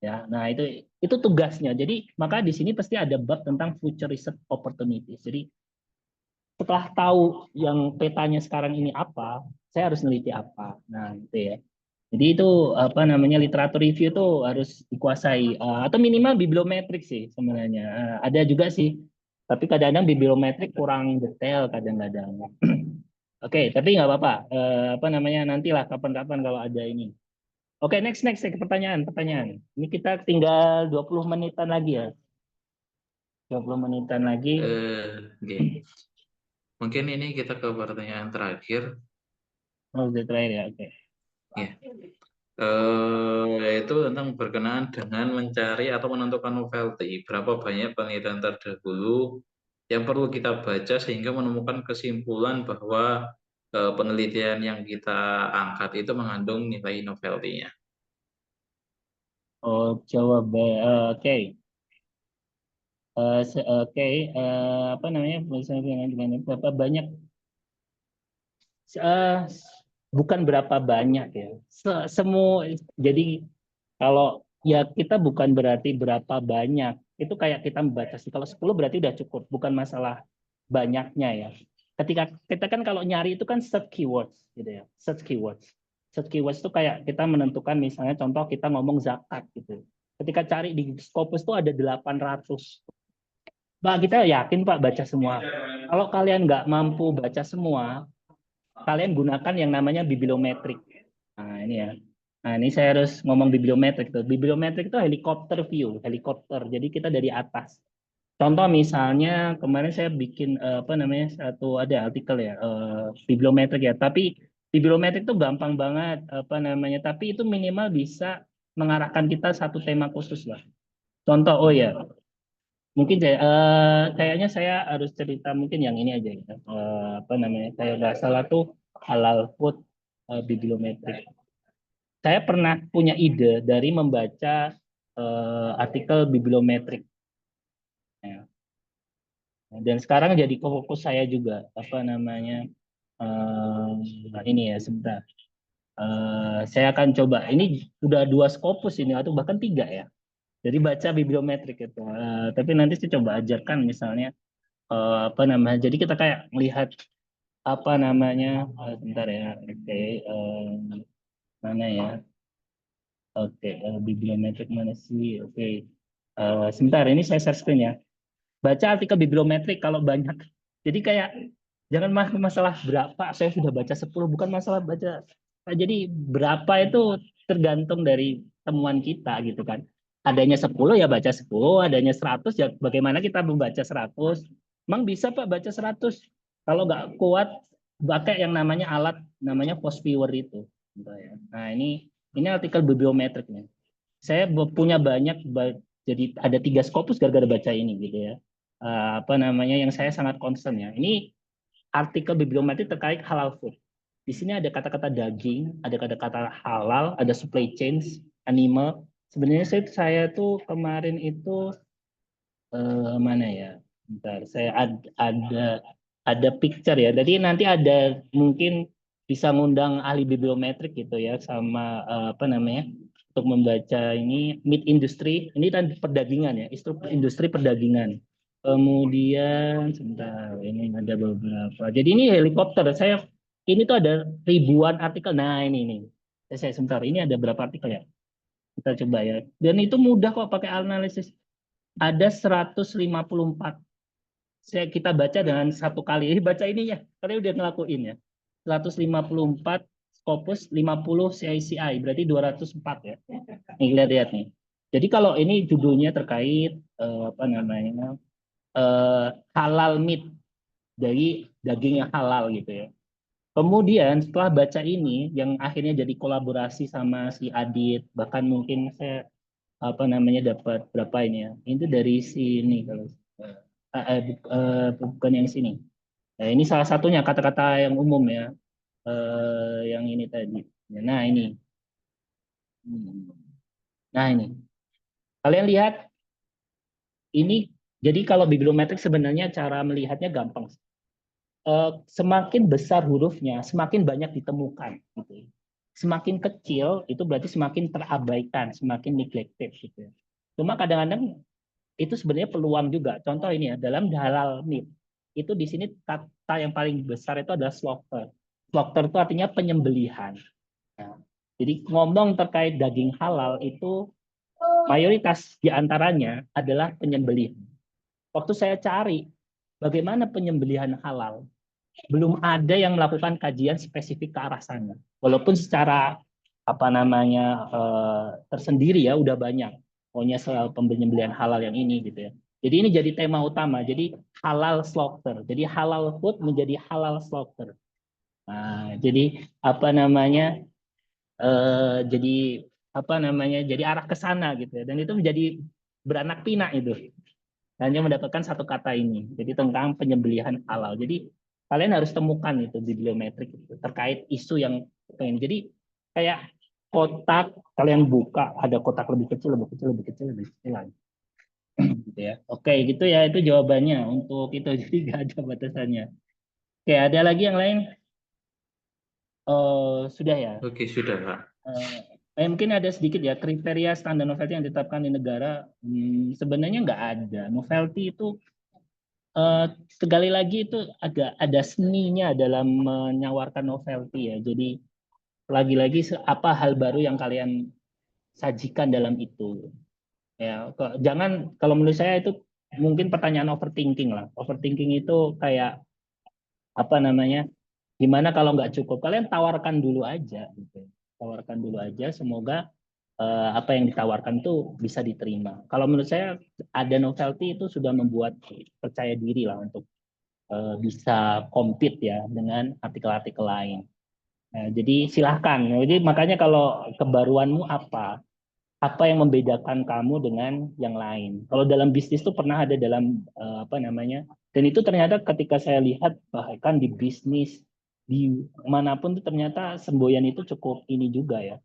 Ya, nah itu tugasnya. Jadi maka di sini pasti ada bab tentang future research opportunities. Jadi setelah tahu yang petanya sekarang ini apa, saya harus neliti apa. Nah, gitu ya. Jadi itu apa namanya literatur review itu harus dikuasai atau minimal bibliometrik sih sebenarnya. Ada juga sih, tapi kadang-kadang bibliometrik kurang detail kadang-kadang. Oke, tapi nggak apa-apa. Apa namanya nantilah kapan-kapan kalau ada ini. Oke, next pertanyaan. Ini kita tinggal 20 menitan lagi ya. 20 menitan lagi. Oke. Mungkin ini kita ke pertanyaan terakhir. Oh, udah terakhir ya. Oke. Ya. Yaitu tentang berkenaan dengan mencari atau menentukan novelty. Berapa banyak penelitian terdahulu yang perlu kita baca sehingga menemukan kesimpulan bahwa penelitian yang kita angkat itu mengandung nilai novelty-nya. Oh, jawab. Oke. Oke. Apa namanya? Misalnya dengan berapa banyak? Eh, bukan berapa banyak ya. Semua. Jadi kalau ya kita bukan berarti berapa banyak. Itu kayak kita membaca sih. Kalau 10 berarti udah cukup. Bukan masalah banyaknya ya. Ketika kita kan kalau nyari itu kan search keywords gitu ya. Search keywords. Search keywords itu kayak kita menentukan misalnya contoh kita ngomong zakat gitu. Ketika cari di Scopus itu ada 800. Pak, kita yakin Pak baca semua. Kalau kalian nggak mampu baca semua, kalian gunakan yang namanya bibliometrik. Nah, ini ya. Nah, ini saya harus ngomong bibliometrik tuh. Bibliometrik itu helikopter view, helikopter. Jadi kita dari atas. Contoh misalnya kemarin saya bikin apa namanya satu ada artikel ya bibliometrik ya. Tapi bibliometrik itu gampang banget apa namanya. Tapi itu minimal bisa mengarahkan kita satu tema khusus lah. Contoh oh ya mungkin kayaknya saya harus cerita mungkin yang ini aja ya. Apa namanya saya nggak salah tuh halal food bibliometrik. Saya pernah punya ide dari membaca artikel bibliometrik. Ya. Dan sekarang jadi fokus saya juga apa namanya ini ya sebentar. Saya akan coba ini udah 2 Scopus ini atau bahkan 3 ya. Jadi baca bibliometrik itu. Tapi nanti saya coba ajarkan misalnya apa namanya. Jadi kita kayak melihat apa namanya. Sebentar ya. Oke. Mana ya? Oke. Bibliometrik mana sih? Oke. Sebentar ini saya share screen ya. Baca artikel bibliometrik kalau banyak. Jadi kayak jangan masalah berapa saya sudah baca 10 bukan masalah baca. Jadi berapa itu tergantung dari temuan kita gitu kan. Adanya 10 ya baca 10, adanya 100 ya bagaimana kita membaca 100. Emang bisa Pak baca 100? Kalau nggak kuat pakai yang namanya alat namanya post viewer itu. Nah, ini artikel bibliometriknya. Saya punya banyak jadi ada 3 Scopus gara-gara baca ini gitu ya. Apa namanya yang saya sangat concern ya. Ini artikel bibliometrik terkait halal food. Di sini ada kata-kata daging, ada kata-kata halal, ada supply chains, animal. Sebenarnya saya tuh kemarin itu mana ya? Bentar, saya ada picture ya. Jadi nanti ada mungkin bisa ngundang ahli bibliometrik gitu ya sama apa namanya untuk membaca ini meat industry. Ini kan perdagingan ya, industri perdagingan. Kemudian sebentar, ini ada beberapa. Jadi ini helikopter. Ini tuh ada ribuan artikel. Nah ini nih. Saya sebentar. Ini ada berapa artikel ya? Kita coba ya. Dan itu mudah kok pakai analisis. Ada 154. Kita baca dengan satu kali. Baca ininya. Karena udah ngelakuin ya. 154 Scopus, 50 CICI. Berarti 204 ya. Nih lihat-lihat nih. Jadi kalau ini judulnya terkait apa namanya halal meat dari daging yang halal gitu ya. Kemudian setelah baca ini yang akhirnya jadi kolaborasi sama si Adit, bahkan mungkin saya apa namanya dapat berapa ini ya. Itu dari sini kalau bukan yang sini. Nah, ini salah satunya kata-kata yang umum ya. Yang ini tadi. Nah, ini. Nah, ini. Kalian lihat ini jadi kalau bibliometrik sebenarnya cara melihatnya gampang. Semakin besar hurufnya, semakin banyak ditemukan. Gitu. Semakin kecil, itu berarti semakin terabaikan, semakin neglected. Gitu. Cuma kadang-kadang itu sebenarnya peluang juga. Contoh ini ya, dalam halal meat, itu di sini kata yang paling besar itu adalah slaughter. Slaughter itu artinya penyembelihan. Nah, jadi ngomong terkait daging halal itu mayoritas diantaranya adalah penyembelihan. Waktu saya cari bagaimana penyembelihan halal, belum ada yang melakukan kajian spesifik ke arah sana. Walaupun secara apa namanya tersendiri ya udah banyak. Pokoknya soal penyembelihan halal yang ini gitu ya. Jadi ini jadi tema utama. Jadi halal slaughter. Jadi halal food menjadi halal slaughter. Nah, jadi apa namanya jadi apa namanya jadi arah ke sana gitu ya. Dan itu menjadi beranak pinak itu. Hanya mendapatkan satu kata ini. Jadi tentang penyembelihan halal. Jadi kalian harus temukan itu bibliometrik itu, terkait isu yang pengen. Jadi kayak kotak kalian buka ada kotak lebih kecil, lebih kecil, lebih kecil, lebih kecil lagi. Gitu ya. Oke, gitu ya itu jawabannya untuk itu. Jadi nggak ada batasannya. Oke, ada lagi yang lain? Sudah ya. Oke, sudah, Pak. Mungkin ada sedikit ya kriteria standar novelty yang ditetapkan di negara. Sebenarnya nggak ada. Novelty itu sekali lagi itu ada seninya dalam menyawarkan novelty ya. Jadi lagi-lagi apa hal baru yang kalian sajikan dalam itu. Ya, jangan kalau menurut saya itu mungkin pertanyaan overthinking lah. Overthinking itu kayak apa namanya? Gimana kalau nggak cukup? Kalian tawarkan dulu aja gitu. Tawarkan dulu aja semoga apa yang ditawarkan tuh bisa diterima. Kalau menurut saya ada novelty itu sudah membuat percaya diri lah untuk bisa compete ya dengan artikel-artikel lain. Nah, jadi silahkan. Jadi makanya kalau kebaruanmu apa? Apa yang membedakan kamu dengan yang lain? Kalau dalam bisnis tuh pernah ada dalam apa namanya? Dan itu ternyata ketika saya lihat bahkan di bisnis di manapun tuh ternyata semboyan itu cukup ini juga ya.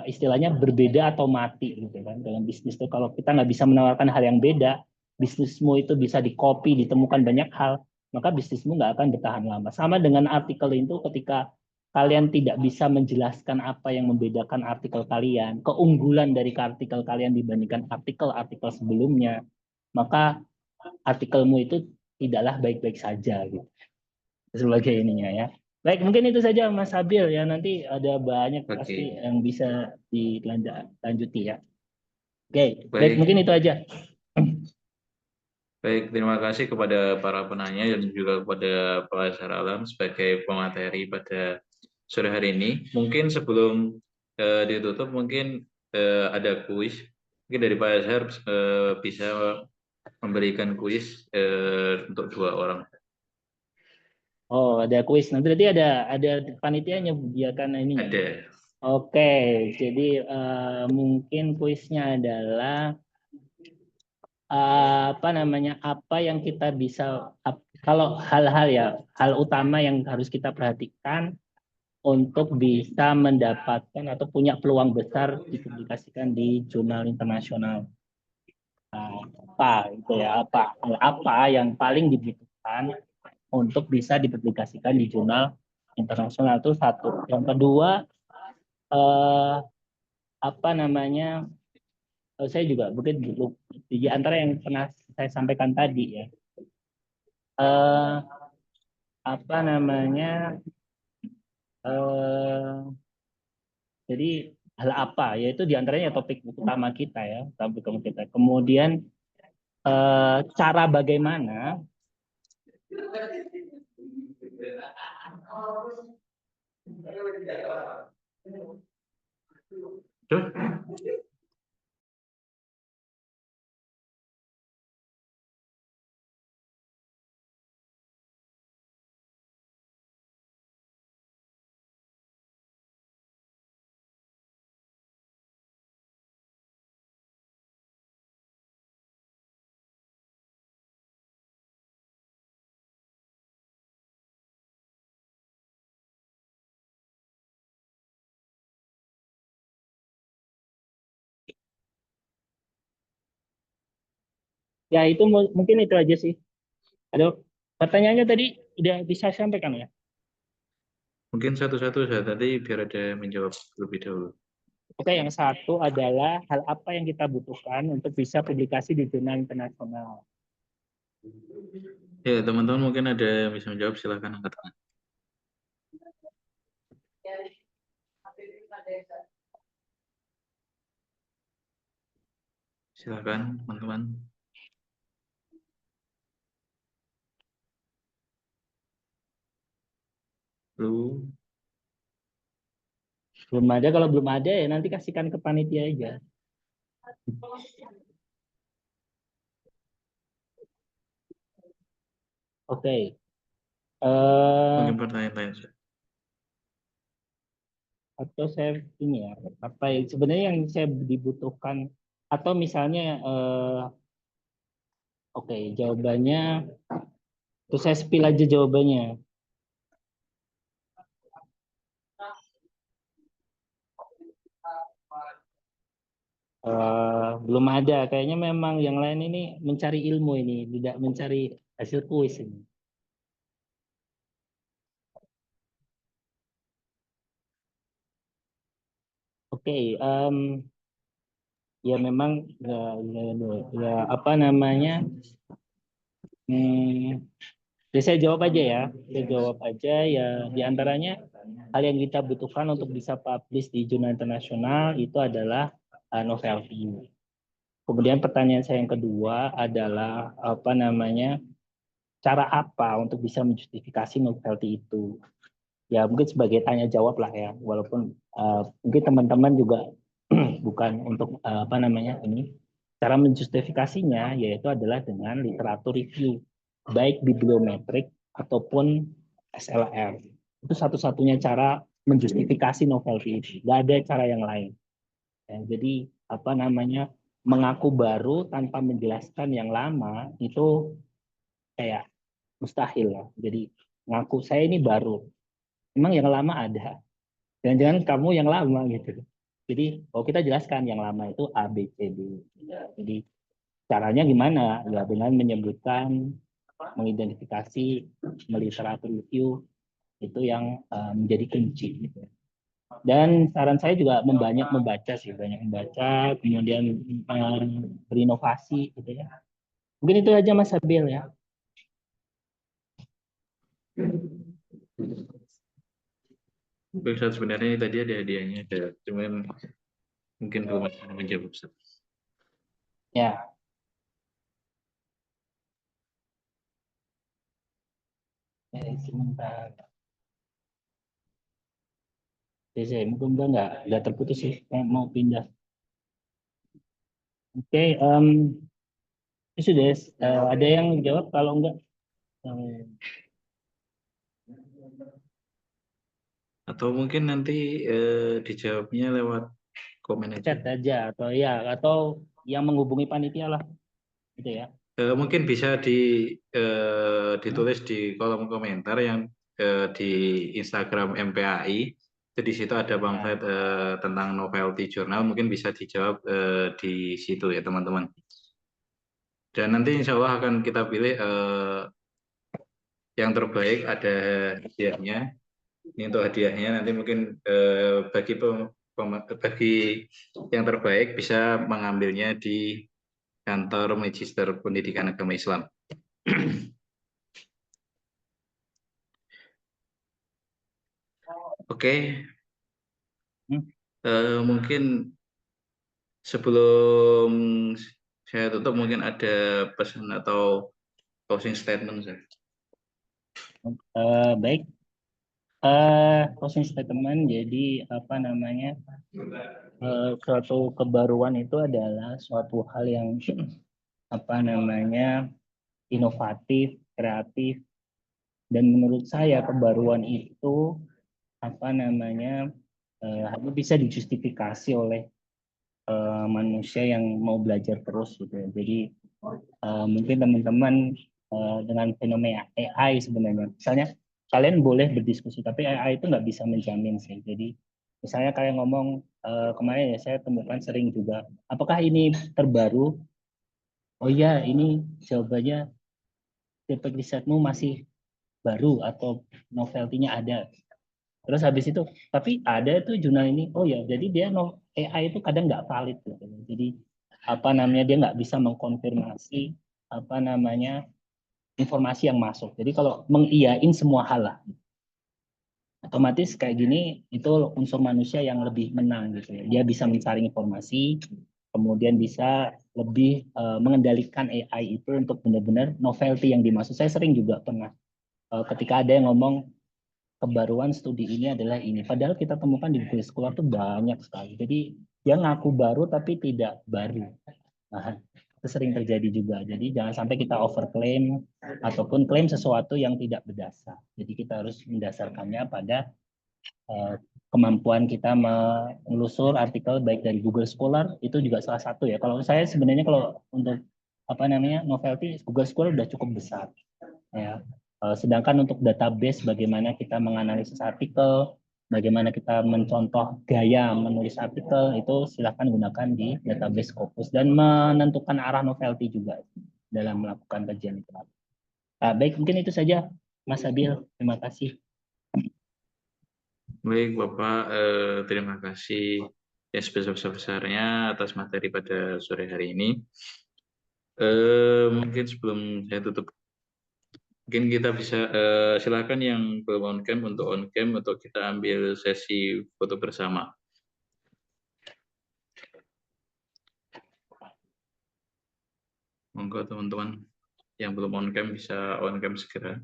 Istilahnya berbeda atau mati gitu kan dalam bisnis tuh kalau kita nggak bisa menawarkan hal yang beda bisnismu itu bisa dikopi ditemukan banyak hal maka bisnismu nggak akan bertahan lama sama dengan artikel itu ketika kalian tidak bisa menjelaskan apa yang membedakan artikel kalian keunggulan dari artikel kalian dibandingkan artikel-artikel sebelumnya maka artikelmu itu tidaklah baik-baik saja gitu sebagai ininya ya. Baik, mungkin itu saja Mas Habil ya. Nanti ada banyak pasti Oke, yang bisa dilanjuti ya. Oke, baik baik. mungkin itu aja. Baik, terima kasih kepada para penanya dan juga kepada Pak Azhar Alam sebagai pemateri pada sore hari ini. Mungkin sebelum ditutup, mungkin ada kuis. Mungkin dari Pak Azhar bisa memberikan kuis untuk 2 orang. Oh, ada kuis. Nanti berarti ada panitia menyediakan ini ya. Ada. Oke, jadi mungkin kuisnya adalah apa namanya? Apa yang kita bisa kalau hal-hal ya, hal utama yang harus kita perhatikan untuk bisa mendapatkan atau punya peluang besar dipublikasikan di jurnal internasional. Nah, apa itu ya, apa yang paling dibutuhkan untuk bisa dipublikasikan di jurnal internasional itu satu. Yang kedua, eh, apa namanya? Saya juga mungkin dulu di antara yang pernah saya sampaikan tadi ya. Eh, apa namanya? Eh, jadi hal apa? Yaitu di antaranya topik utama kita ya, topik utama kita. Kemudian cara bagaimana Tuh. ya itu mungkin itu aja sih. Ada pertanyaannya tadi udah bisa sampaikan ya? Mungkin satu-satu saya tadi biar ada yang menjawab lebih dahulu. Oke, yang satu adalah hal apa yang kita butuhkan untuk bisa publikasi di jurnal internasional. Ya, teman-teman mungkin ada yang bisa menjawab, silakan angkat tangan. Silakan, teman-teman. Lu, Belum ada, kalau belum ada ya nanti kasihkan ke panitia aja. Oke. mungkin pertanyaan-pertanyaan. Atau saya ini ya, apa yang sebenarnya yang saya dibutuhkan atau misalnya oke, jawabannya terus saya spill aja jawabannya. Belum ada, kayaknya memang yang lain ini mencari ilmu ini, tidak mencari hasil kuis ini. Oke, ya memang ya apa namanya? Hmm, ya saya jawab aja ya, saya jawab aja ya. Di antaranya hal yang kita butuhkan untuk bisa publish di jurnal internasional itu adalah novelty. Kemudian pertanyaan saya yang kedua adalah apa namanya? Cara apa untuk bisa menjustifikasi novelty itu? Ya mungkin sebagai tanya jawab lah ya, walaupun mungkin teman-teman juga bukan untuk apa namanya ini, cara menjustifikasinya yaitu adalah dengan literatur review baik bibliometrik ataupun SLR. Itu satu-satunya cara menjustifikasi novelty itu, nggak ada cara yang lain ya, jadi apa namanya, mengaku baru tanpa menjelaskan yang lama itu kayak mustahil ya. Jadi ngaku saya ini baru, emang yang lama ada, jangan-jangan kamu yang lama gitu. Jadi kalau kita jelaskan yang lama itu A, B, C, D. Jadi caranya gimana? Ya dengan menyebutkan, mengidentifikasi, meliteratur review itu yang menjadi kunci. Gitu. Dan saran saya juga banyak membaca sih, banyak membaca, kemudian berinovasi gitu ya. Mungkin itu aja Mas Abil ya. Ustaz, sebenarnya tadi ada hadiahnya, ada, cuman mungkin belum ada yang menjawab. Ustaz. Ya. Sebentar. Saya mungkin nggak terputus sih, saya mau pindah. Oke, sudah. Ada yang jawab, kalau enggak Atau mungkin nanti dijawabnya lewat komen aja. chat aja atau yang menghubungi panitia lah, gitu ya. Mungkin bisa ditulis di kolom komentar yang di Instagram MPAI. Itu di situ ada pamflet tentang novelty journal, mungkin bisa dijawab di situ ya teman-teman. Dan nanti insya Allah akan kita pilih yang terbaik, ada hadiahnya. Ini untuk hadiahnya nanti mungkin bagi yang terbaik bisa mengambilnya di kantor Magister Pendidikan Agama Islam. Oke, mungkin sebelum saya tutup mungkin ada pesan atau closing statement. Baik, closing statement. Jadi apa namanya, suatu kebaruan itu adalah suatu hal yang apa namanya inovatif, kreatif, dan menurut saya kebaruan itu apa namanya hanya bisa dijustifikasi oleh manusia yang mau belajar terus gitu ya. Jadi mungkin teman-teman dengan fenomena AI sebenarnya, misalnya kalian boleh berdiskusi, tapi AI itu nggak bisa menjamin sih. Jadi misalnya kalian ngomong kemarin ya, saya temukan sering juga, apakah ini terbaru? Oh iya, ini jawabannya tipe risetmu masih baru atau novelty-nya ada. Terus habis itu, tapi ada tuh jurnal ini, oh ya, jadi dia AI itu kadang nggak valid gitu. Jadi apa namanya, dia nggak bisa mengkonfirmasi apa namanya informasi yang masuk. Jadi kalau mengiyain semua hal lah, otomatis kayak gini itu unsur manusia yang lebih menang gitu ya. Dia bisa mencari informasi, kemudian bisa lebih mengendalikan AI itu untuk benar-benar novelty yang dimaksud. Saya sering juga pernah ketika ada yang ngomong kebaruan studi ini adalah ini. Padahal kita temukan di Google Scholar tuh banyak sekali. Jadi dia ngaku baru tapi tidak baru. Nah, itu sering terjadi juga. Jadi jangan sampai kita overclaim ataupun klaim sesuatu yang tidak berdasar. Jadi kita harus mendasarkannya pada kemampuan kita menelusur artikel baik dari Google Scholar, itu juga salah satu ya. Kalau saya sebenarnya kalau untuk apa namanya novelty, Google Scholar udah cukup besar ya. Sedangkan untuk database, bagaimana kita menganalisis artikel, bagaimana kita mencontoh gaya menulis artikel, itu silahkan gunakan di database Scopus dan menentukan arah novelty juga dalam melakukan kajian literatur. Baik, mungkin itu saja Mas Abil. Terima kasih. Baik Bapak, terima kasih ya sebesar-besarnya atas materi pada sore hari ini. Mungkin sebelum saya tutup, mungkin kita bisa silakan yang belum on cam untuk kita ambil sesi foto bersama. Monggo teman-teman yang belum on cam bisa on cam segera.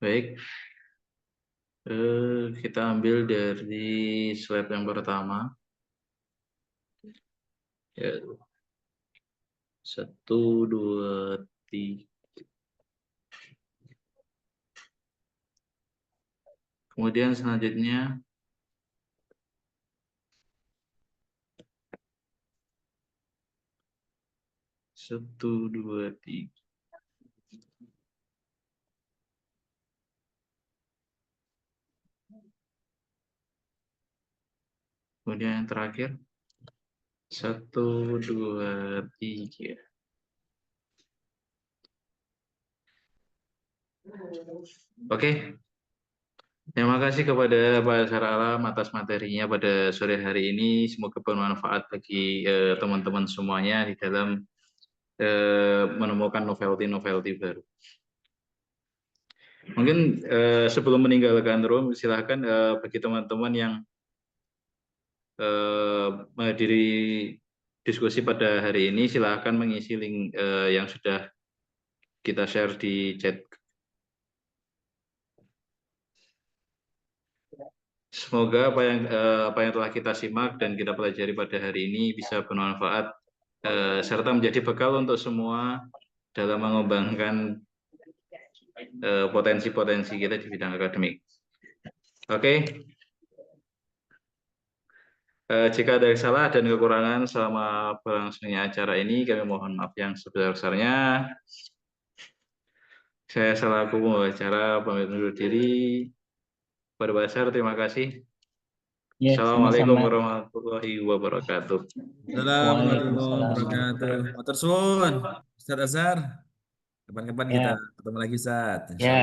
Baik, kita ambil dari slide yang pertama. Ya, 1, 2, 3. Kemudian selanjutnya 1, 2, 3. Kemudian yang terakhir 1, 2, 3. Oke. Terima kasih kepada Pak Saralam atas materinya pada sore hari ini. Semoga bermanfaat bagi teman-teman semuanya di dalam menemukan novelty-novelty baru. Mungkin sebelum meninggalkan room, silahkan bagi teman-teman yang menghadiri diskusi pada hari ini, silahkan mengisi link yang sudah kita share di chat. Semoga apa yang telah kita simak dan kita pelajari pada hari ini bisa bermanfaat serta menjadi bekal untuk semua dalam mengembangkan potensi-potensi kita di bidang akademik. Oke. Jika ada salah dan kekurangan selama berlangsungnya acara ini, kami mohon maaf yang sebesar-besarnya. Saya selaku pembawa acara pamit undur diri. Pada Basar, terima kasih. Ya, Assalamualaikum sama-sama. warahmatullahi wabarakatuh. Assalamualaikum Waalaikumsalam. wabarakatuh. Matur suwun, Ustaz Azhar. Kapan-kapan kita Ya, ketemu lagi, Ustaz. ya.